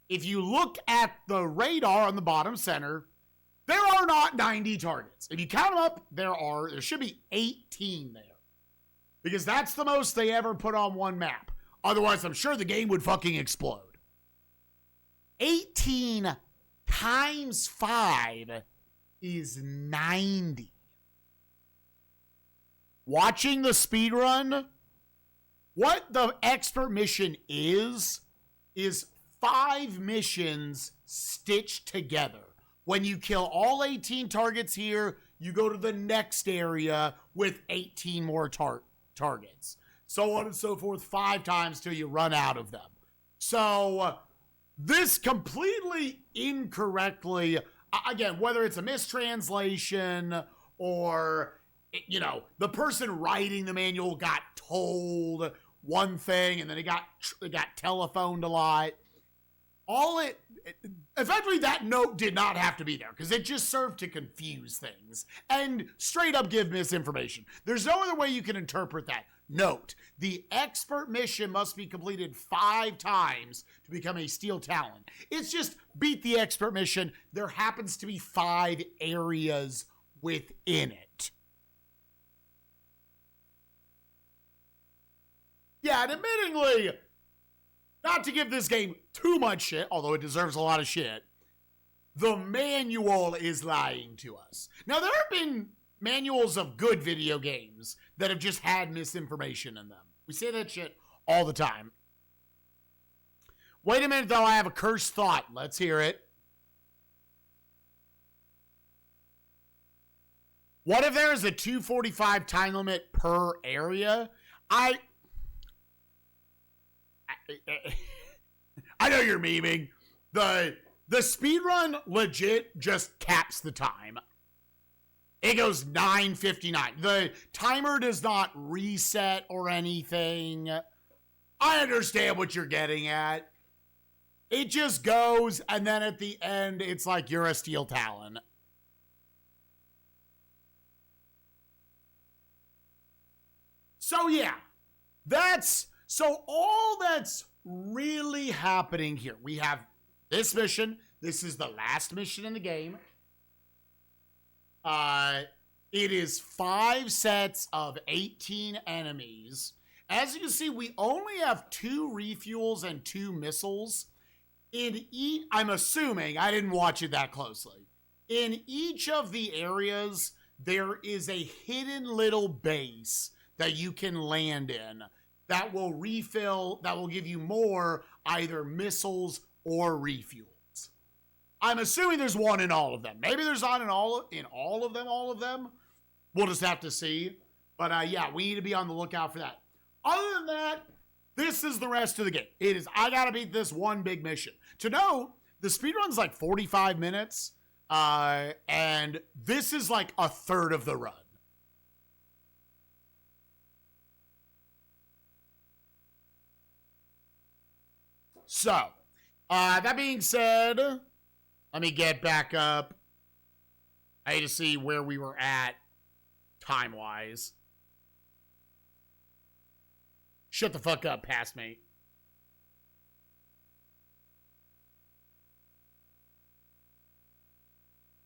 If you look at the radar on the bottom center, there are not 90 targets. If you count them up, there should be 18 there. Because that's the most they ever put on one map. Otherwise, I'm sure the game would fucking explode. 18 times 5 is 90. Watching the speed run, what the expert mission is 5 missions stitched together. When you kill all 18 targets here, you go to the next area with 18 more targets. So on and so forth, 5 times till you run out of them. So this completely incorrectly, again, whether it's a mistranslation or, you know, the person writing the manual got told one thing and then it got telephoned a lot. Effectively, that note did not have to be there because it just served to confuse things and straight up give misinformation. There's no other way you can interpret that. Note, the expert mission must be completed 5 times to become a Steel Talon. It's just beat the expert mission. There happens to be 5 areas within it. Yeah, and admittingly, not to give this game too much shit, although it deserves a lot of shit, the manual is lying to us. Now, there have been manuals of good video games that have just had misinformation in them. We say that shit all the time. Wait a minute, though. I have a cursed thought. Let's hear it. What if there is a 245 time limit per area? I know you're memeing. The speedrun legit just caps the time. It goes 9:59. The timer does not reset or anything. I understand what you're getting at. It just goes, and then at the end, it's like you're a Steel Talon. So yeah, all that's really happening here. We have this mission. This is the last mission in the game. It is 5 sets of 18 enemies. As you can see, we only have 2 refuels and 2 missiles. I'm assuming, I didn't watch it that closely. In each of the areas, there is a hidden little base that you can land in that will refill, that will give you more either missiles or refuels. I'm assuming there's one in all of them. Maybe there's not in all of them. We'll just have to see. But yeah, we need to be on the lookout for that. Other than that, this is the rest of the game. It is, I gotta beat this one big mission. To note, the speedrun's like 45 minutes, and this is like a third of the run. So, that being said, let me get back up. I need to see where we were at time-wise. Shut the fuck up, past me.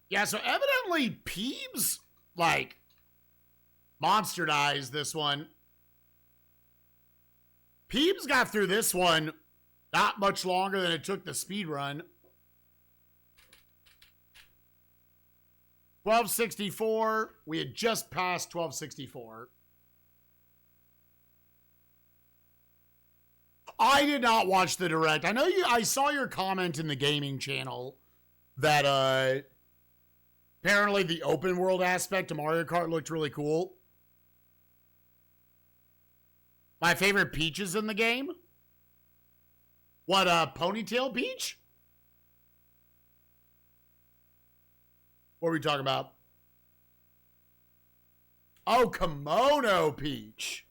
Yeah, so evidently Peebs, like, monsterized this one. Peebs got through this one not much longer than it took the speed run. 1264. We had just passed 1264. I did not watch the direct. I know I saw your comment in the gaming channel that apparently the open world aspect of Mario Kart looked really cool. My favorite Peaches in the game? What, Ponytail Peach? What are we talking about? Oh, Kimono Peach.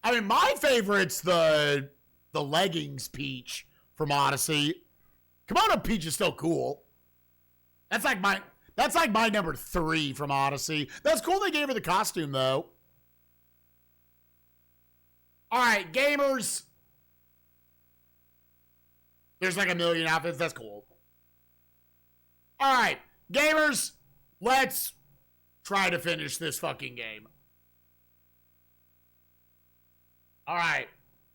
I mean, my favorite's the leggings Peach from Odyssey. Kimono Peach is still cool. That's like my number 3 from Odyssey. That's cool they gave her the costume, though. All right, gamers. There's like a million outfits. That's cool. All right, gamers, let's try to finish this fucking game. All right,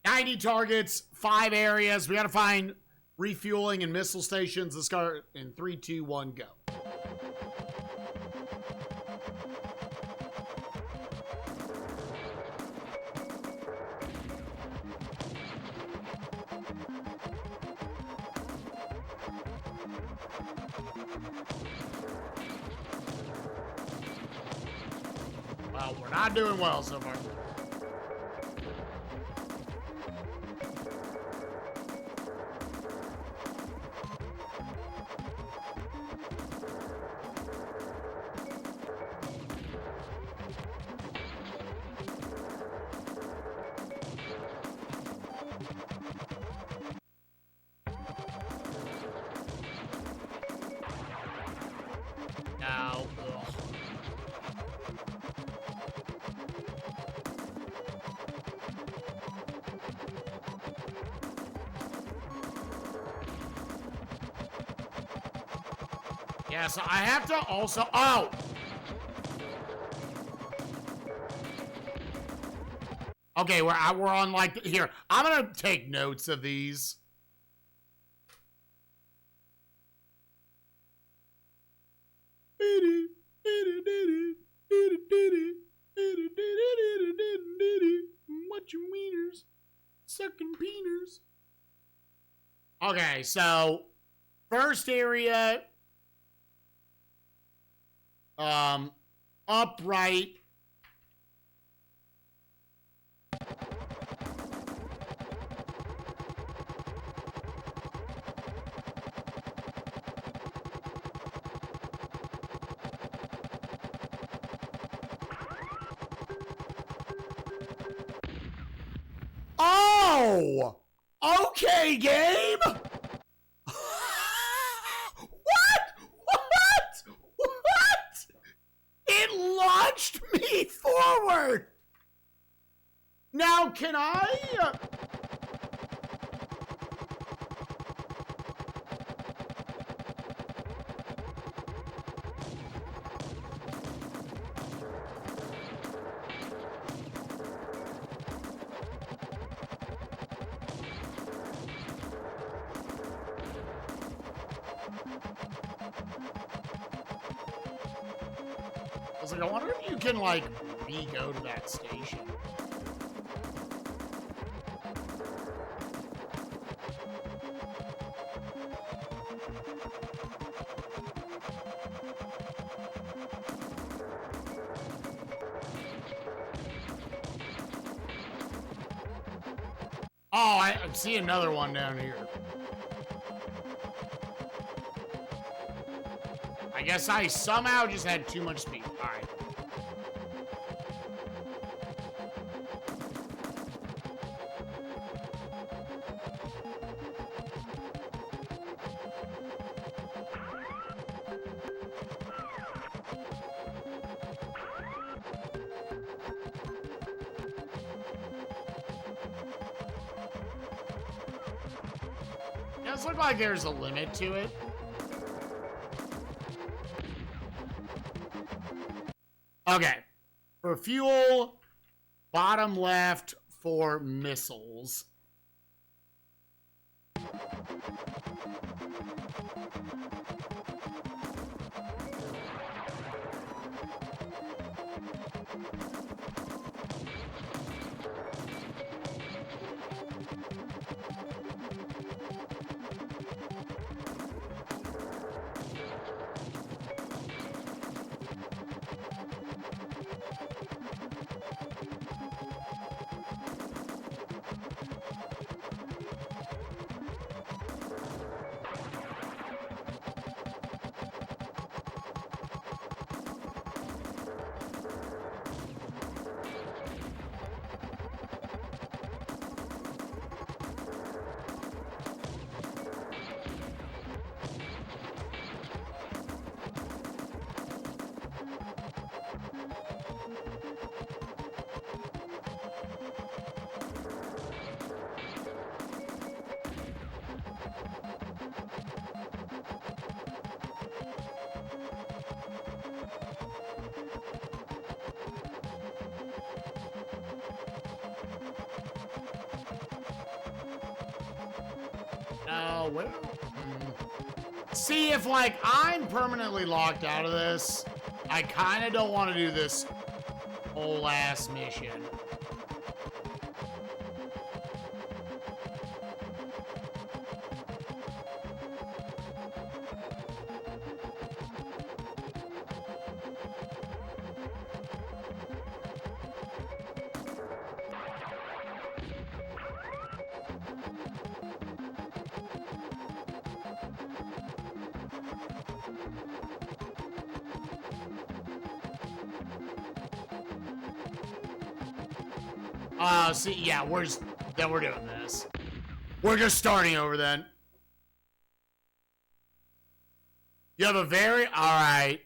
90 targets, 5 areas. We got to find refueling and missile stations. Let's start in 3, 2, 1, go. Well, we're not doing well so far. Now, ugh. Yeah, so I have to also... Oh! Okay, we're on, like... Here, I'm gonna take notes of these. What you meaners? Sucking peeners. Okay, so... First area... upright. Oh! Okay, game! What? It launched me forward! Now, can I... I was like, I wonder if you can, like, re-go to that station. Oh, I see another one down here. I guess I somehow just had too much speed. All right. It does look like there's a limit to it. Okay. For fuel, bottom left for missiles. Oh, well. See, if, like, I'm permanently locked out of this, I kind of don't want to do this whole ass mission. See, yeah, we're doing this. We're just starting over then. You have a very, all right.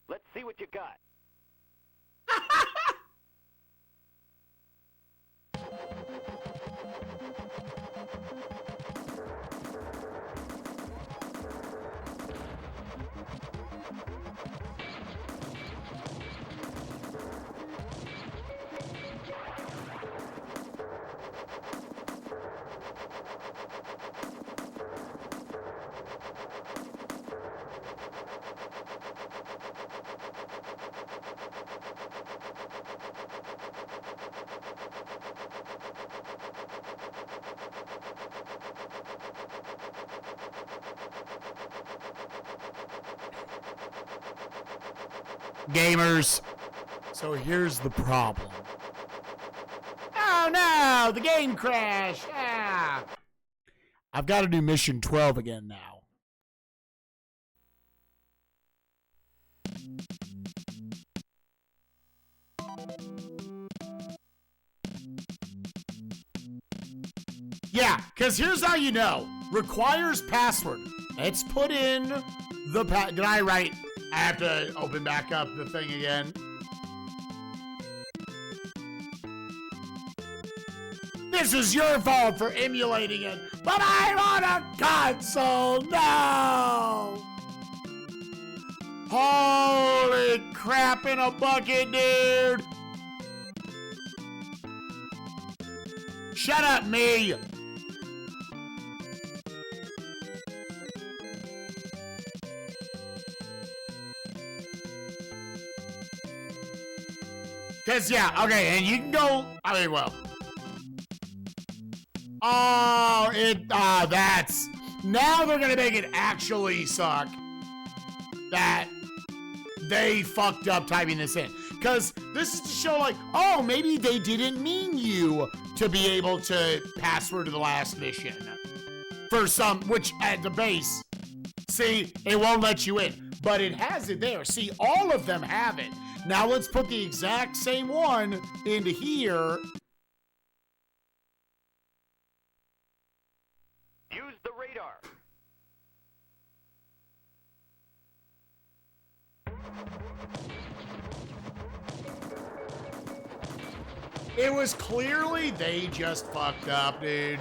Let's see what you got. Gamers. So here's the problem. Oh no, the game crashed. Ah. I've got to do mission 12 again now. Yeah, because here's how you know. Requires password. Let's put in the did I write? I have to open back up the thing again. This is your fault for emulating it, but I'm on a console. No! Holy crap in a bucket, dude! Shut up, me! Cause yeah, okay, and you can go, I mean, well. Oh, that's, now they're gonna make it actually suck that they fucked up typing this in. Cause this is to show like, oh, maybe they didn't mean you to be able to password to the last mission. For some, which at the base, see, it won't let you in, but it has it there. See, all of them have it. Now let's put the exact same one into here. Use the radar. It was clearly they just fucked up, dude.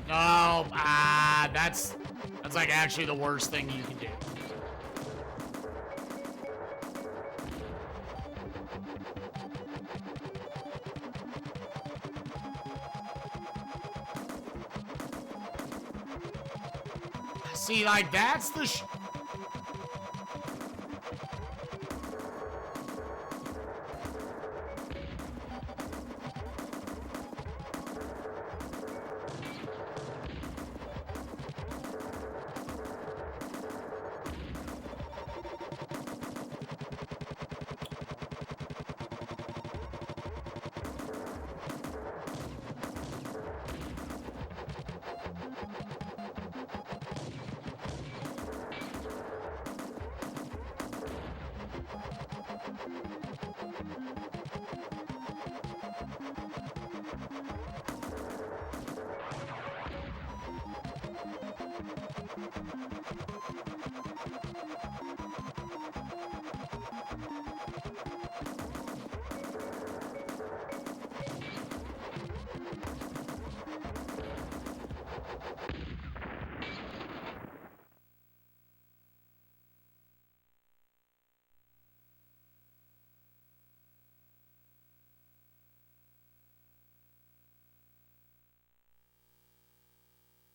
No, that's like actually the worst thing you can do. See, like, that's the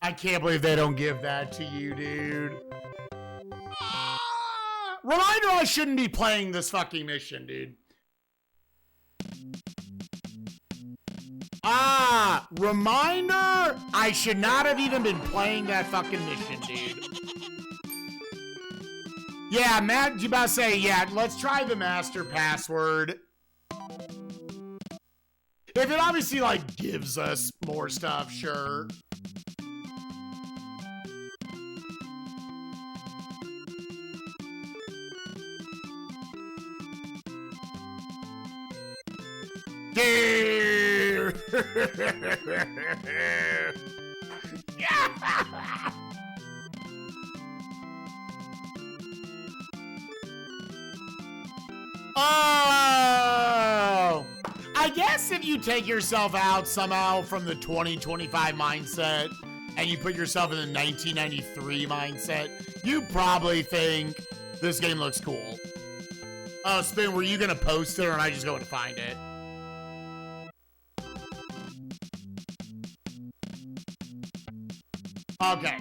I can't believe they don't give that to you, dude. Reminder, I shouldn't be playing this fucking mission, dude. Reminder, I should not have even been playing that fucking mission, dude. Yeah, Matt, you about to say, yeah, let's try the master password. If it obviously, like, gives us more stuff, sure. Oh! I guess if you take yourself out somehow from the 2025 mindset and you put yourself in the 1993 mindset, you probably think this game looks cool. Oh, Spoon, were you gonna post it or am I just going to find it? Okay,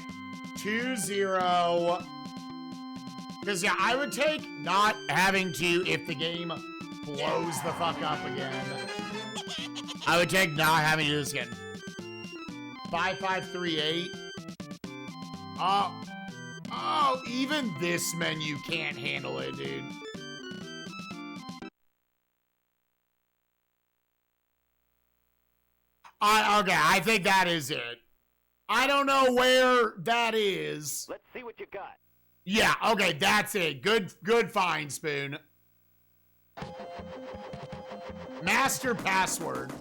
2-0. Because, yeah, I would take not having to if the game blows the fuck up again. I would take not having to do this again. 5538. Oh, even this menu can't handle it, dude. Okay, I think that is it. I don't know where that is. Let's see what you got. Yeah, okay, that's it. Good find, Spoon. Master password.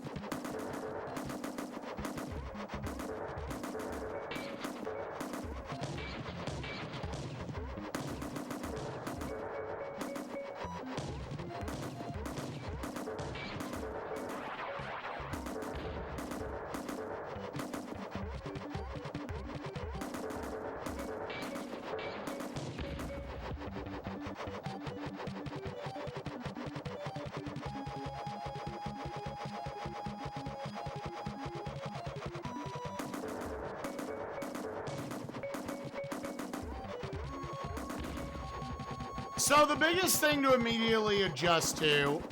So the biggest thing to immediately adjust to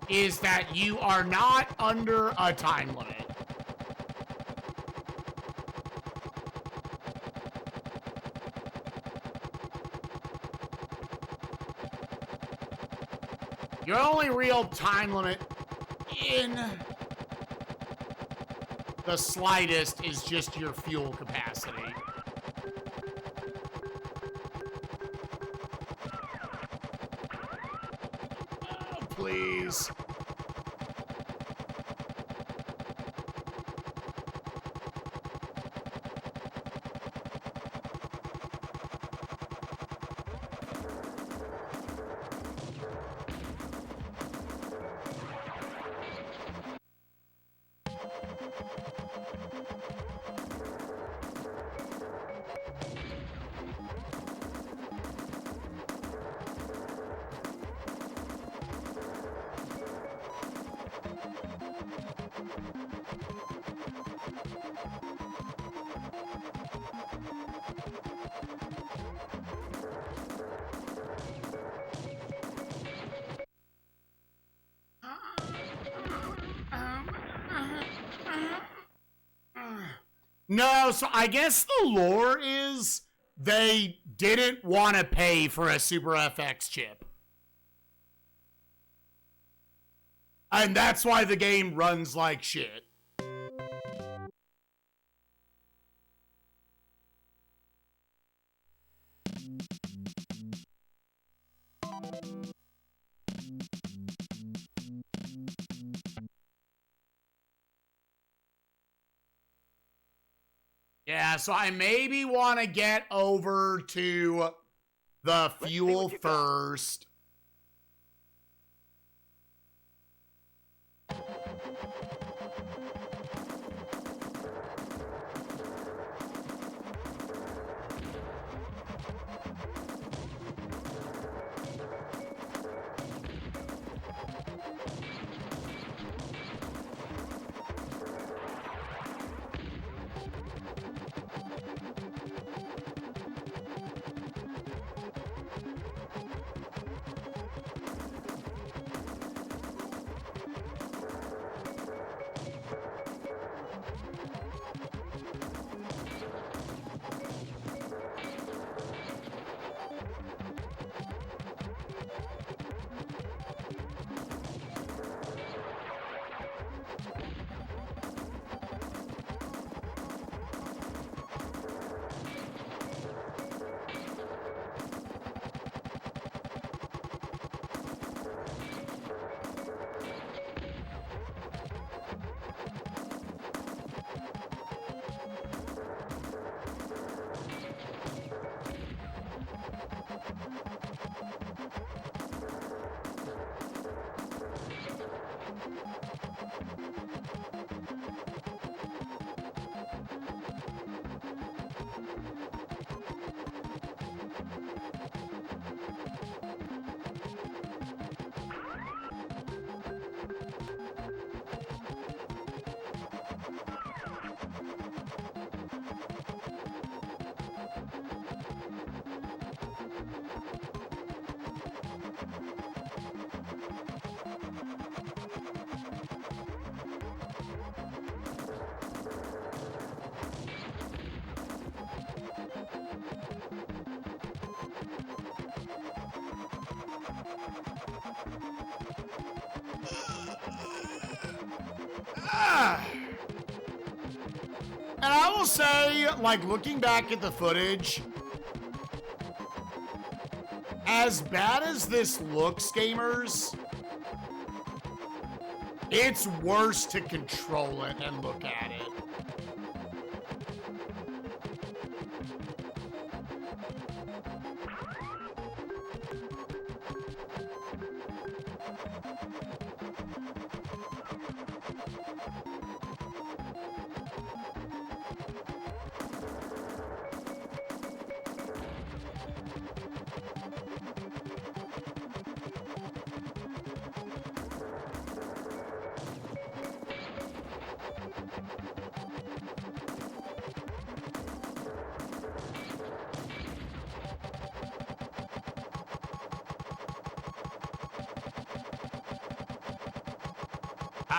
is that you are not under a time limit. Your only real time limit in the slightest is just your fuel capacity. Oh, please. No, so I guess the lore is they didn't want to pay for a Super FX chip. And that's why the game runs like shit. Yeah, so I maybe want to get over to the fuel first. And I will say, like, looking back at the footage, as bad as this looks, gamers, it's worse to control it and look at it.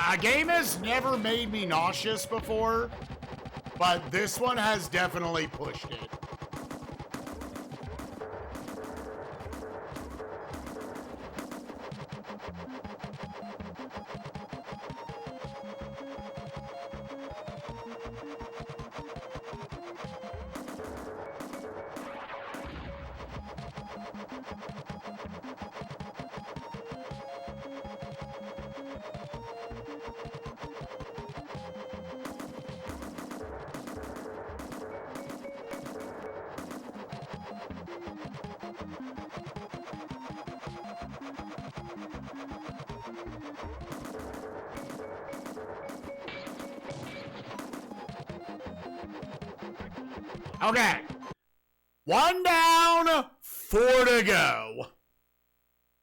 A game has never made me nauseous before, but this one has definitely pushed it. Okay. 1 down, 4 to go.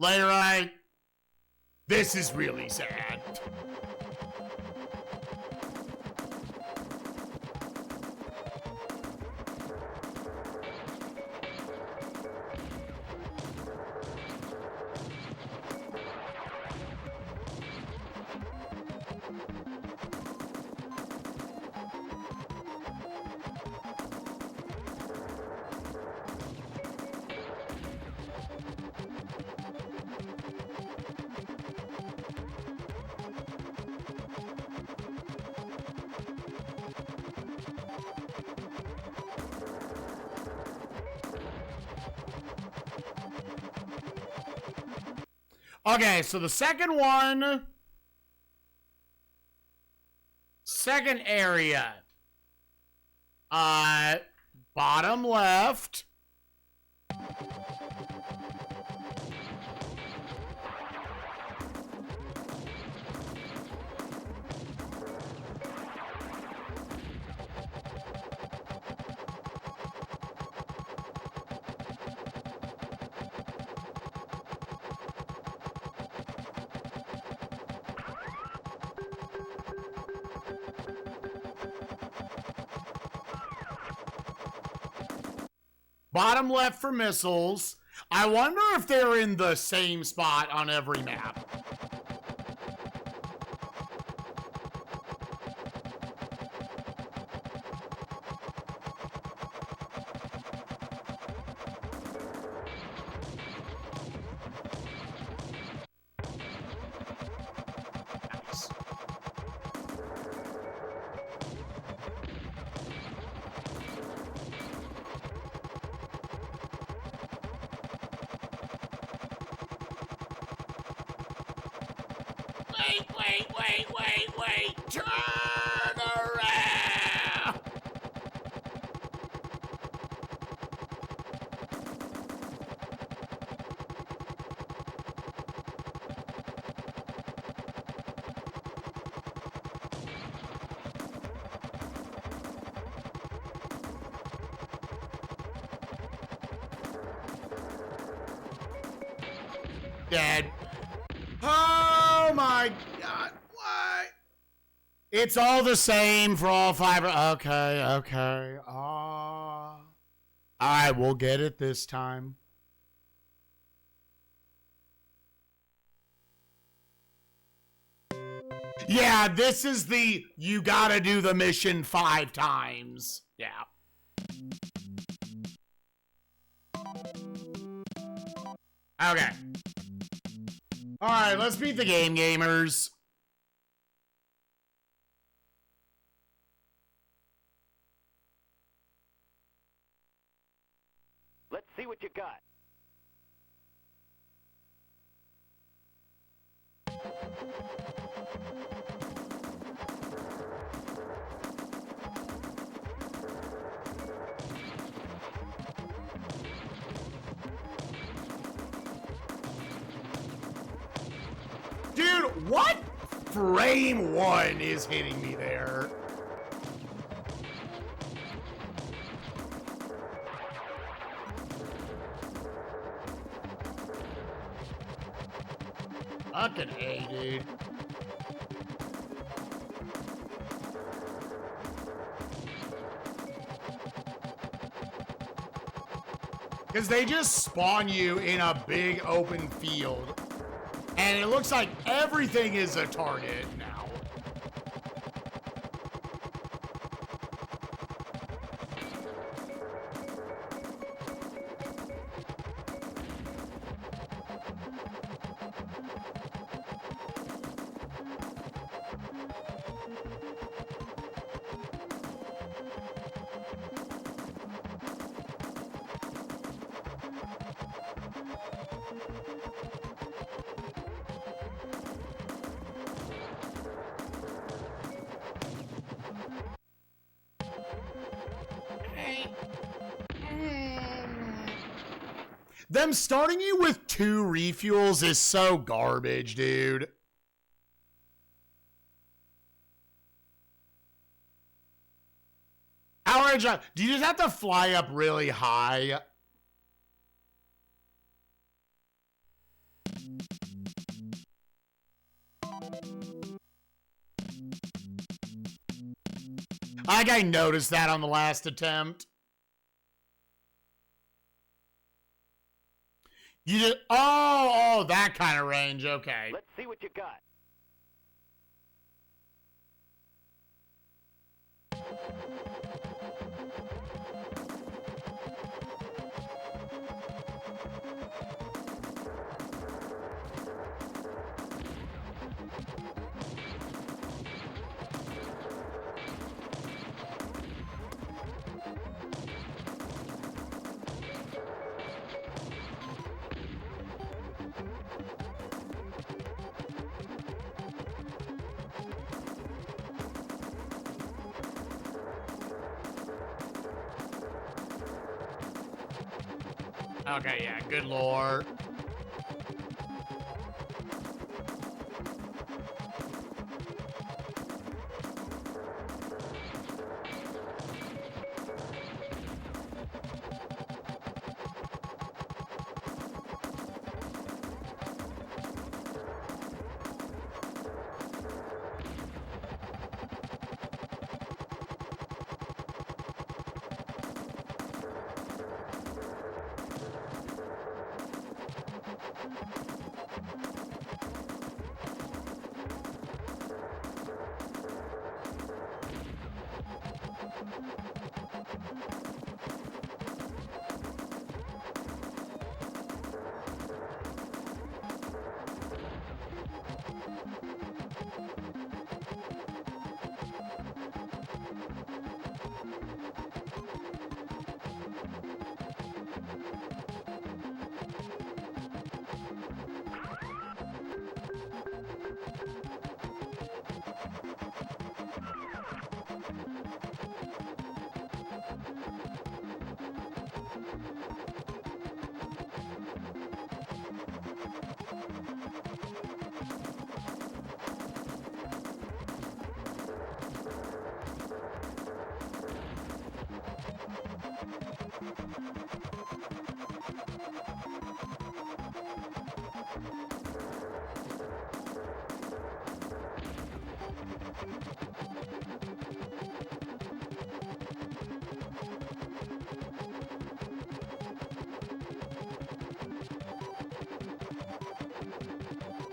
Laterite, this is really sad. Okay, so the second one. Second area. Bottom left. Bottom left for missiles. I wonder if they're in the same spot on every map. Nice. Wait. Turn around. Dead. Oh my God. What? It's all the same for all five. Okay. All right, we'll get it this time. Yeah, this is the you gotta do the mission 5 times. Yeah. Okay. All right, let's beat the game, gamers. Let's see what you got. Dude, what? Frame 1 is hitting me there. Fucking A, dude. Because they just spawn you in a big open field. And it looks like everything is a target now. Them starting you with 2 refuels is so garbage, dude. Outrage, do you just have to fly up really high? I think I noticed that on the last attempt. You just, oh, that kind of range, okay. Let's see what you got. Okay, yeah, good lore.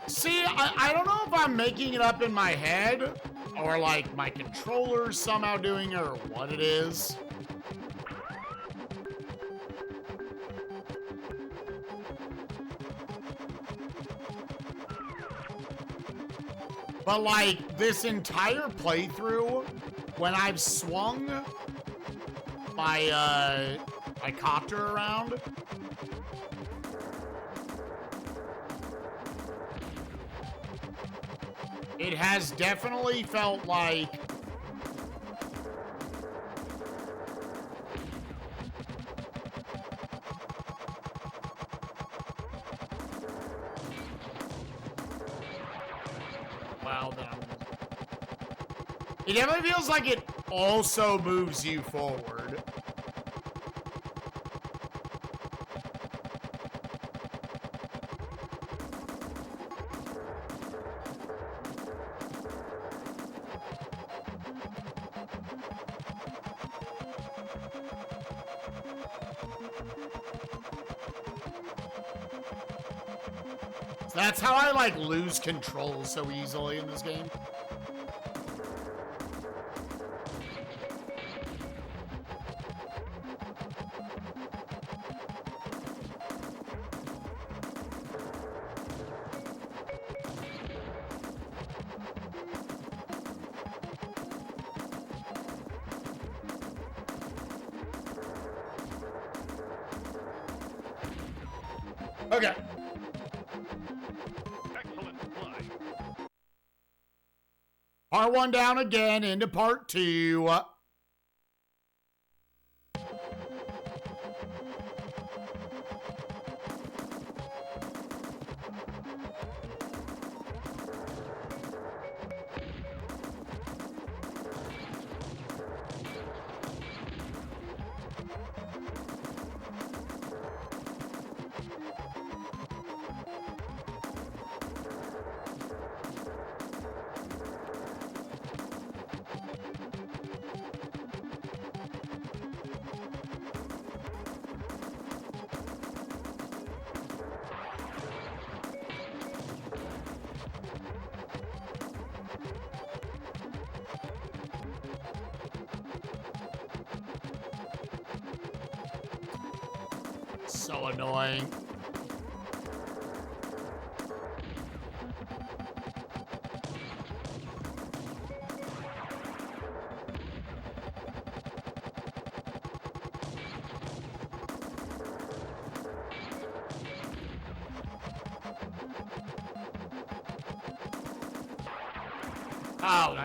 See, I don't know if I'm making it up in my head, or like my controller's somehow doing it, or what it is. But like, this entire playthrough, when I've swung my copter around, it has definitely felt like it definitely feels like it also moves you forward. That's how I like lose control so easily in this game. Okay. Excellent fly. Part 1 down again into part 2. So annoying. Oh,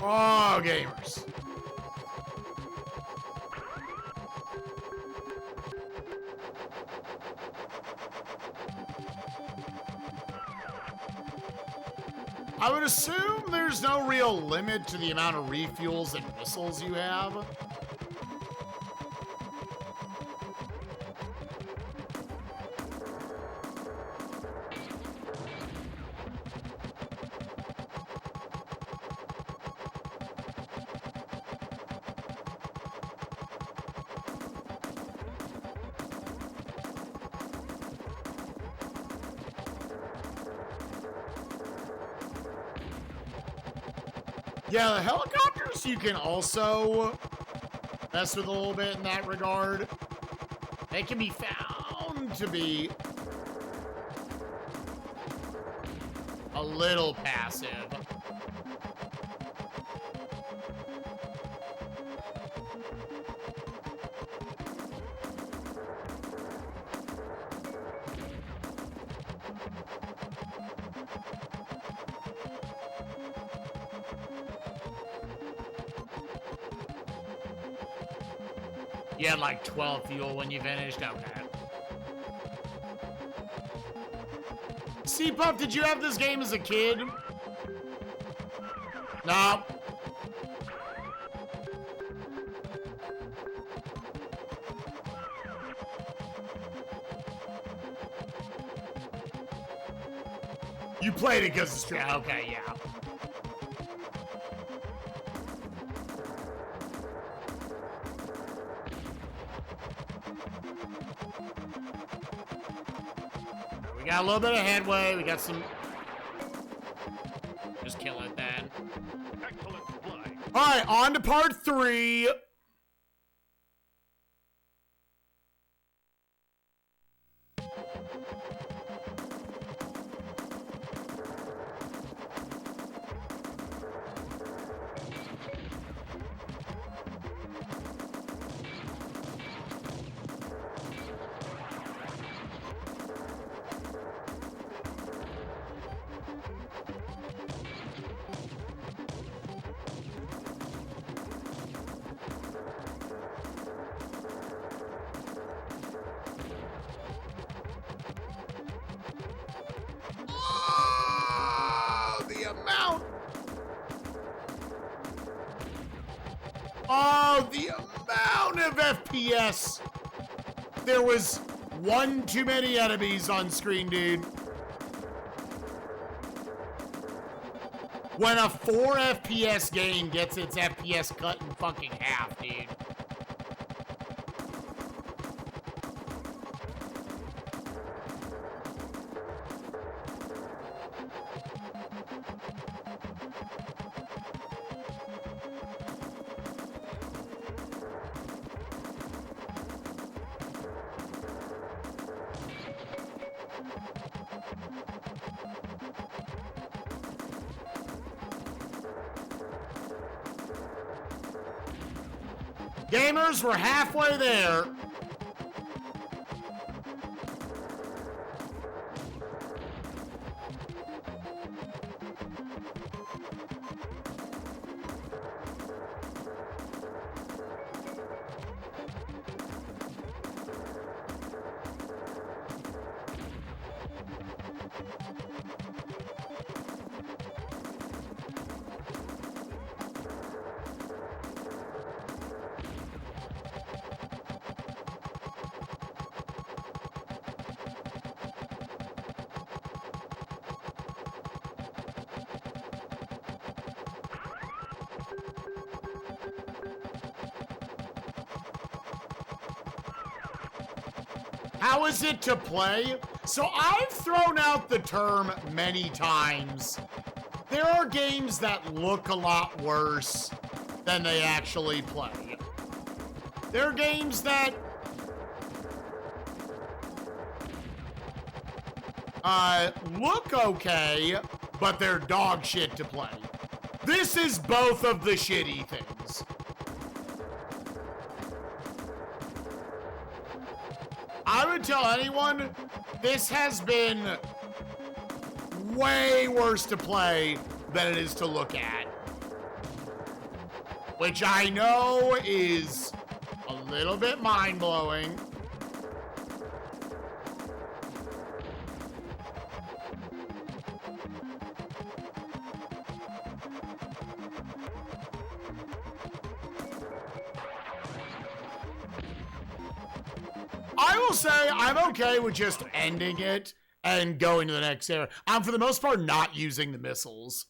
Oh, gamers. I would assume there's no real limit to the amount of refuels and missiles you have. Yeah, the helicopters you can also mess with a little bit in that regard. They can be found to be a little passive. You had like 12 fuel when you finished? Okay. C-Puff, did you have this game as a kid? No. You played it because it's okay, yeah. We got a little bit of headway. We got some. Just kill it then. Excellent flying. All right, on to part 3. Oh, the amount of FPS. There was one too many enemies on screen, dude. When a 4 FPS game gets its FPS cut in fucking half, dude. Gamers, we're halfway there. How is it to play? So I've thrown out the term many times. There are games that look a lot worse than they actually play. There are games that look okay, but they're dog shit to play. This is both of the shitty things. I would tell anyone, this has been way worse to play than it is to look at. which I know is a little bit mind-blowing. I will say I'm okay with just ending it and going to the next area. I'm, for the most part, not using the missiles.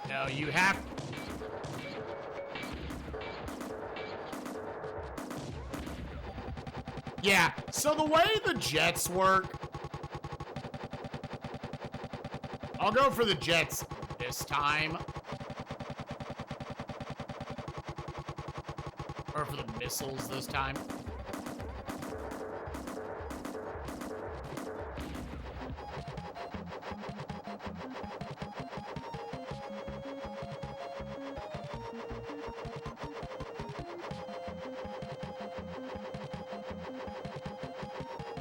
No, you have... Yeah, so the way the jets work... I'll go for the jets this time. Or for the missiles this time.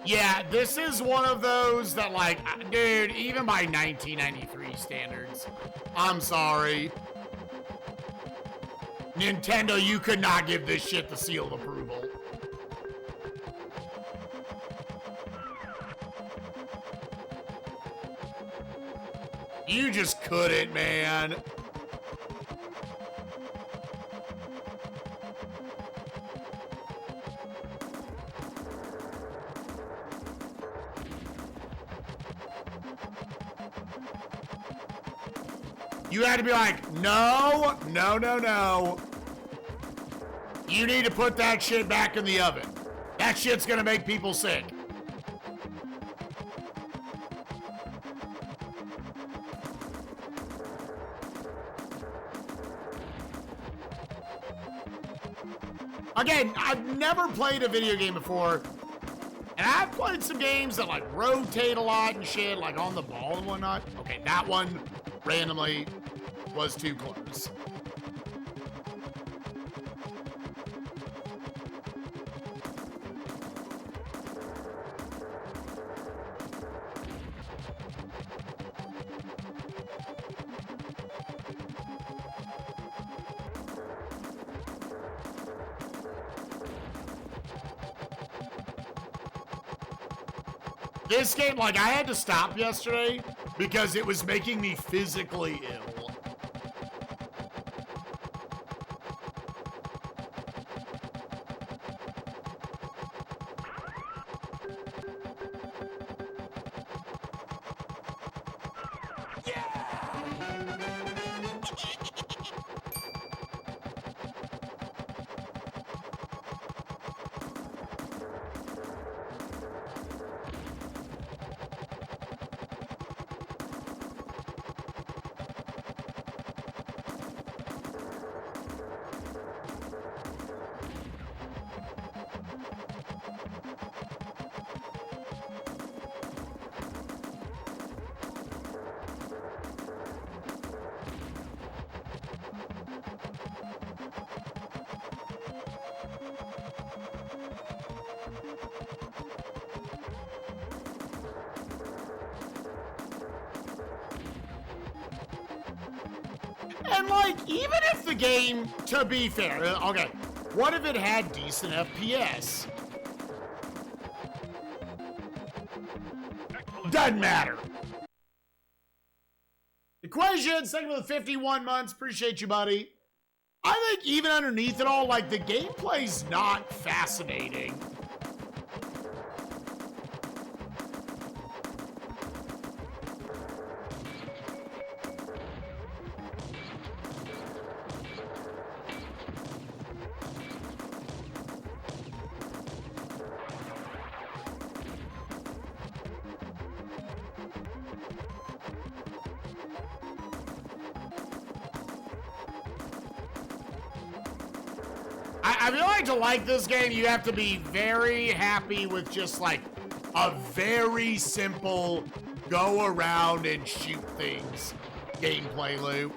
Yeah, this is one of those that, like, dude, even by 1993 standards, I'm sorry. Nintendo, you could not give this shit the seal of approval. You just couldn't, man. You had to be like, no, no, no, no. You need to put that shit back in the oven. That shit's gonna make people sick. Again, I've never played a video game before, and I've played some games that like rotate a lot and shit, like on the ball and whatnot. Okay, that one randomly was too close. This game, like, I had to stop yesterday because it was making me physically ill. And, like, even if the game, to be fair, okay, what if it had decent FPS? Doesn't matter. Equation, second with 51 months. Appreciate you, buddy. I think even underneath it all, like, the gameplay's not fascinating. I feel like to like this game, you have to be very happy with just like a very simple go around and shoot things gameplay loop.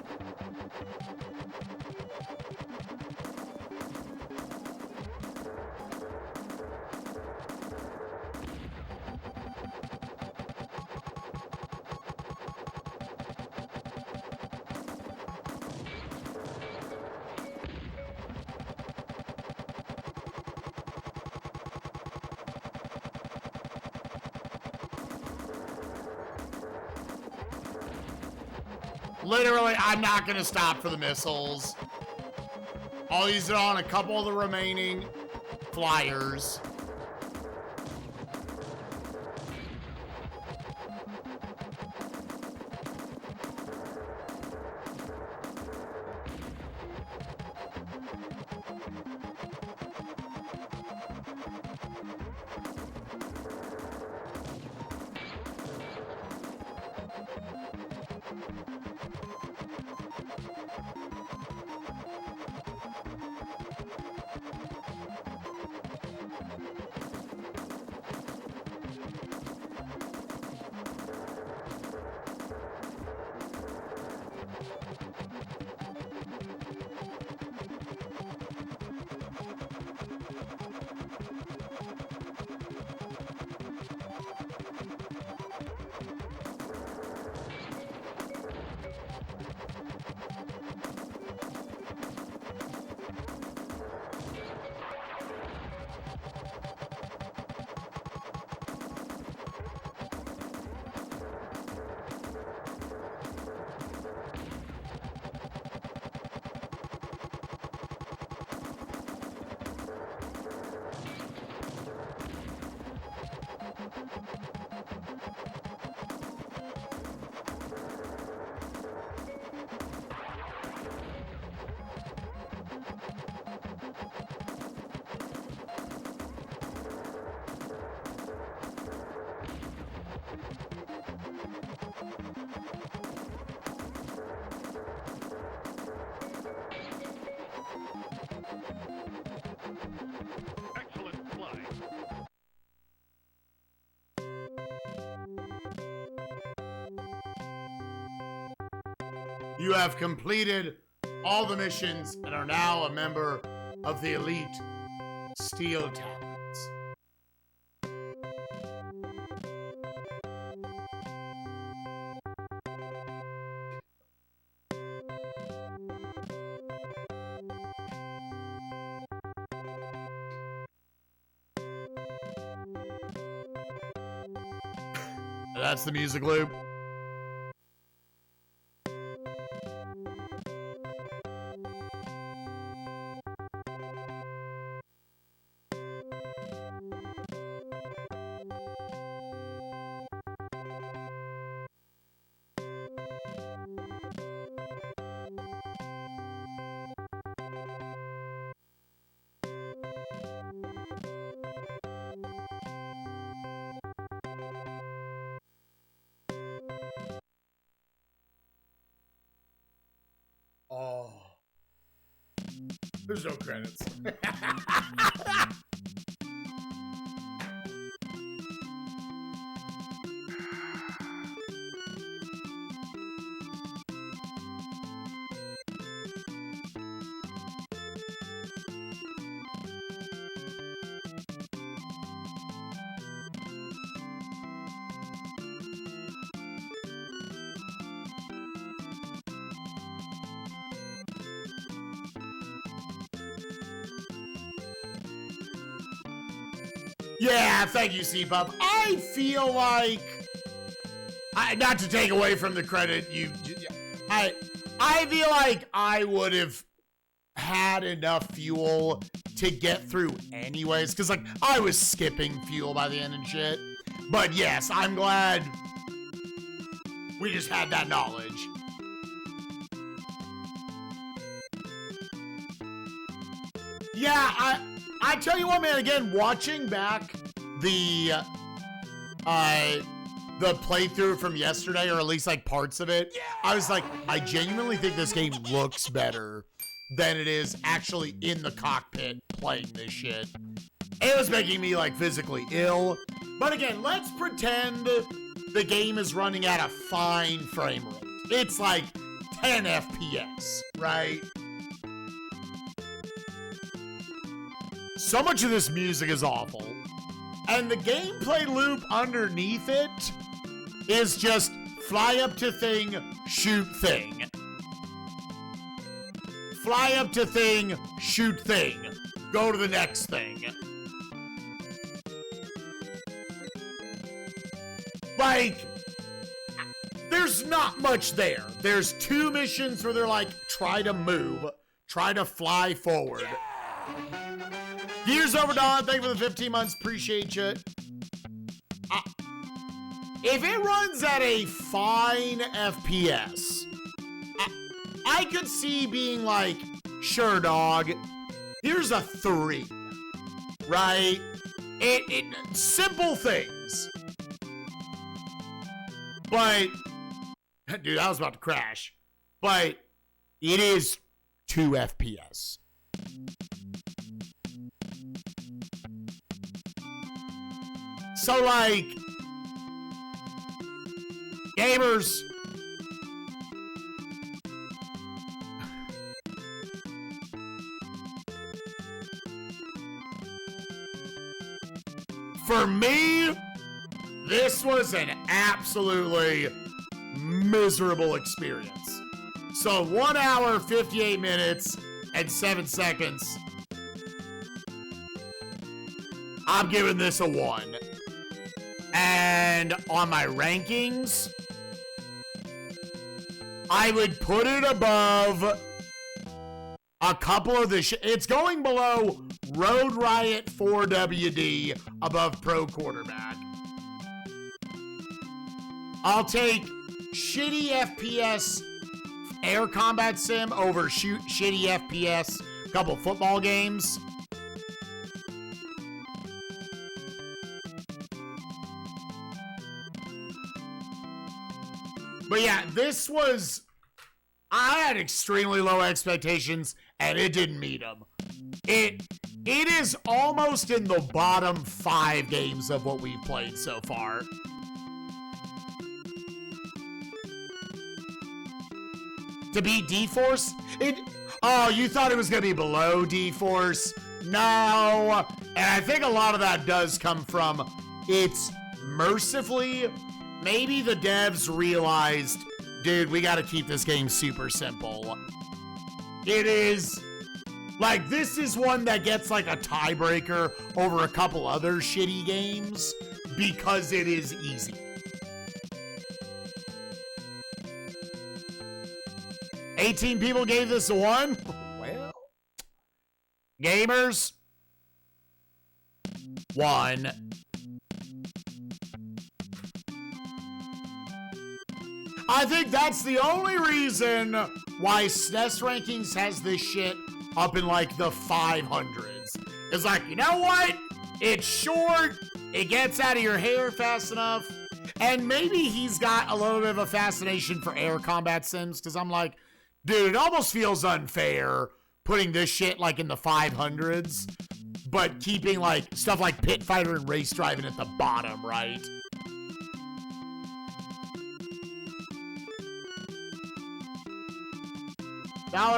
Literally, I'm not going to stop for the missiles. I'll use it on a couple of the remaining flyers. Excellent flying. You have completed all the missions and are now a member of the elite Steel Talons. That's the music loop. Oh. There's no credits. Yeah, thank you, C-Pup. I feel like, not to take away from the credit, I feel like I would have had enough fuel to get through anyways, because like I was skipping fuel by the end and shit. But yes, I'm glad we just had that knowledge. Yeah, I tell you what, man, again, watching back the playthrough from yesterday, or at least like parts of it, I was like, I genuinely think this game looks better than it is actually in the cockpit playing this shit. It was making me like physically ill. But again, let's pretend the game is running at a fine frame rate. It's like 10 FPS, right? So much of this music is awful. And the gameplay loop underneath it is just fly up to thing, shoot thing. Fly up to thing, shoot thing. Go to the next thing. Like, there's not much there. There's 2 missions where they're like, try to move, try to fly forward. Gears Over Dawn, thank you for the 15 months, appreciate you. If it runs at a fine FPS, I could see being like, sure, dog, here's a 3, right? It simple things. But, dude, I was about to crash. But it is 2 FPS. So, like, gamers, for me, this was an absolutely miserable experience. So 1 hour, 58 minutes, and 7 seconds. I'm giving this a 1. And on my rankings, I would put it above a couple of the it's going below Road Riot 4WD, above Pro Quarterback. I'll take shitty FPS air combat sim over shitty FPS couple football games. But yeah, this was, I had extremely low expectations and it didn't meet them. It is almost in the bottom 5 games of what we've played so far. To beat D-Force? Oh, you thought it was going to be below D-Force? No. And I think a lot of that does come from, it's mercifully, maybe the devs realized, dude, we got to keep this game super simple. It is, like, this is one that gets like a tiebreaker over a couple other shitty games because it is easy. 18 people gave this a 1. Well, gamers, 1. I think that's the only reason why SNES Rankings has this shit up in like the 500s. It's like, you know what? It's short. It gets out of your hair fast enough. And maybe he's got a little bit of a fascination for air combat sims, because I'm like, dude, it almost feels unfair putting this shit like in the 500s, but keeping like stuff like Pit Fighter and Race Driving at the bottom, right?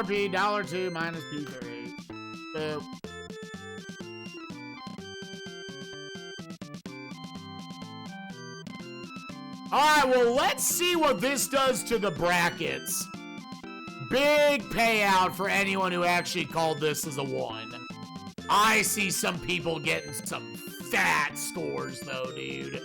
$P, $2, minus P3. Boop. Alright, well, let's see what this does to the brackets. Big payout for anyone who actually called this as a 1. I see some people getting some fat scores, though, dude.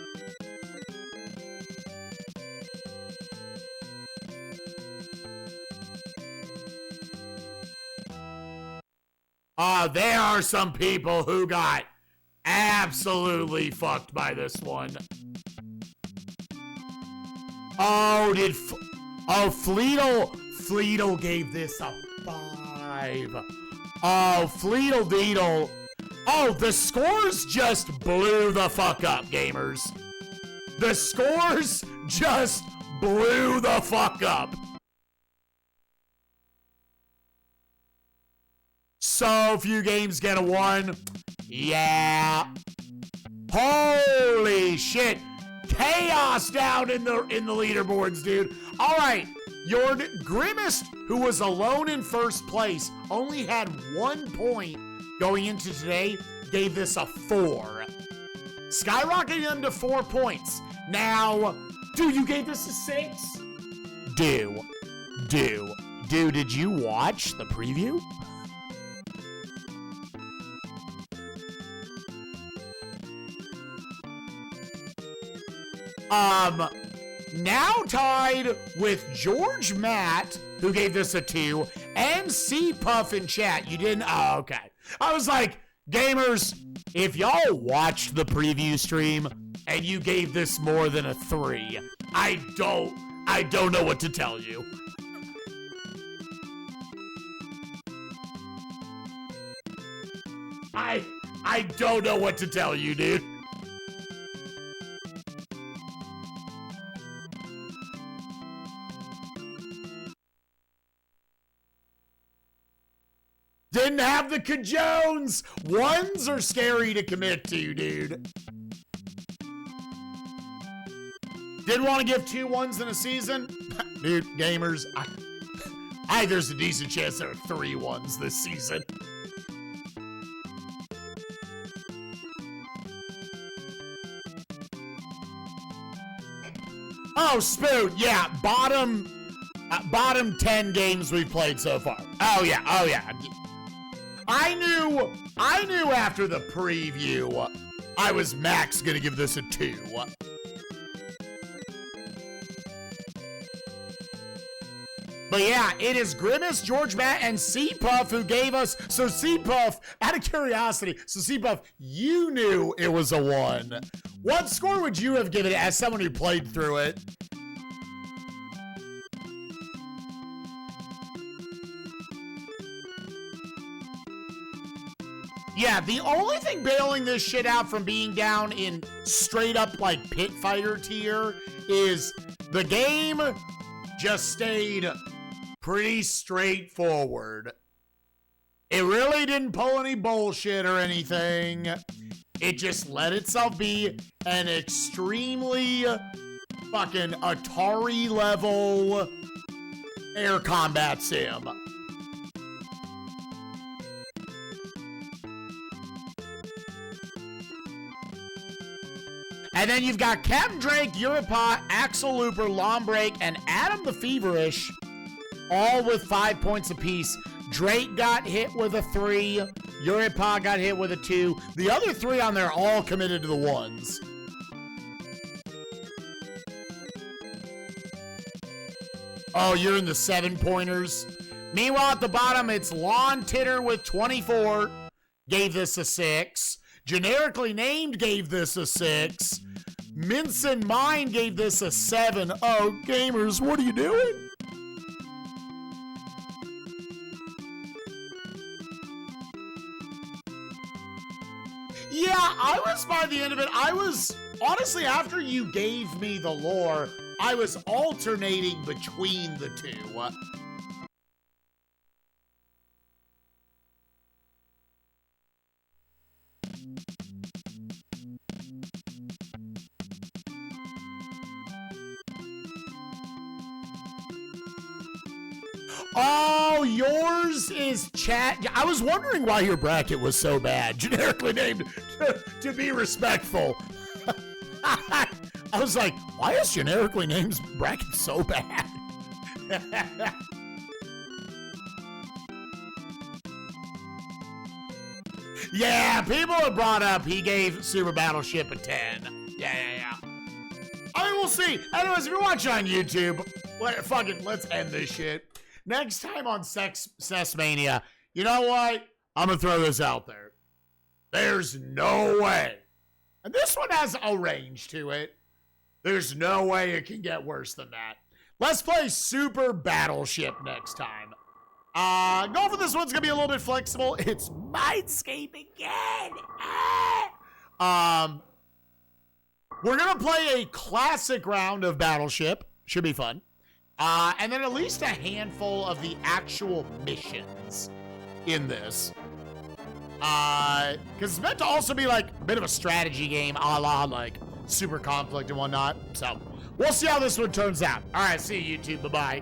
There are some people who got absolutely fucked by this one. Oh, Fleetle gave this a 5. Oh, Fleetle Deedle. Oh, the scores just blew the fuck up, gamers. The scores just blew the fuck up. So few games get a 1. Yeah. Holy shit. Chaos down in the leaderboards, dude. All right. Your Grimmest, who was alone in first place, only had 1 point going into today, gave this a 4. Skyrocketing them to 4 points. Now, you gave this a 6? Did you watch the preview? Now tied with George Matt, who gave this a 2, and C Puff in chat. You didn't? Oh, okay. I was like, gamers, if y'all watched the preview stream and you gave this more than a 3, I don't know what to tell you. I don't know what to tell you, dude. Didn't have the cajones. 1s are scary to commit to, dude. Didn't want to give 2 1s in a season? Dude, gamers, there's a decent chance there are 3 1s this season. Oh, Spoot, yeah, bottom 10 games we've played so far. Oh yeah. I knew after the preview I was max gonna give this a 2. But yeah, it is Grimace, George Matt, and C Puff who gave us. So C Puff, out of curiosity, C Puff, you knew it was a 1. What score would you have given it as someone who played through it? Yeah, the only thing bailing this shit out from being down in straight up like pit fighter tier is the game just stayed pretty straightforward. It really didn't pull any bullshit or anything. It just let itself be an extremely fucking Atari level air combat sim. And then you've got Captain Drake, Euripot, Axel Looper, Lombrake, and Adam the Feverish, all with 5 points apiece. Drake got hit with a 3. Euripot got hit with a 2. The other 3 on there all committed to the 1s. Oh, you're in the 7-pointers. Meanwhile, at the bottom, it's Lawn Titter with 24. Gave this a 6. Generically Named gave this a 6. Mince and Mine gave this a 7. Oh, gamers, what are you doing? Yeah, I was by the end of it. I was, honestly, after you gave me the lore, I was alternating between the 2. Oh, yours is chat. I was wondering why your bracket was so bad. Generically named to be respectful. I was like, why is generically named bracket so bad? Yeah, people have brought up he gave Super Battleship a 10. Yeah. I mean, we'll see. Anyways, if you're watching on YouTube, let's end this shit. Next time on SNESMania, you know what? I'm going to throw this out there. There's no way. And this one has a range to it. There's no way it can get worse than that. Let's play Super Battleship next time. Go for this one's going to be a little bit flexible. It's Mindscape again. We're going to play a classic round of Battleship. Should be fun. And then at least a handful of the actual missions in this. Because it's meant to also be like a bit of a strategy game, a la like Super Conflict and whatnot. So we'll see how this one turns out. All right, see you, YouTube. Bye-bye.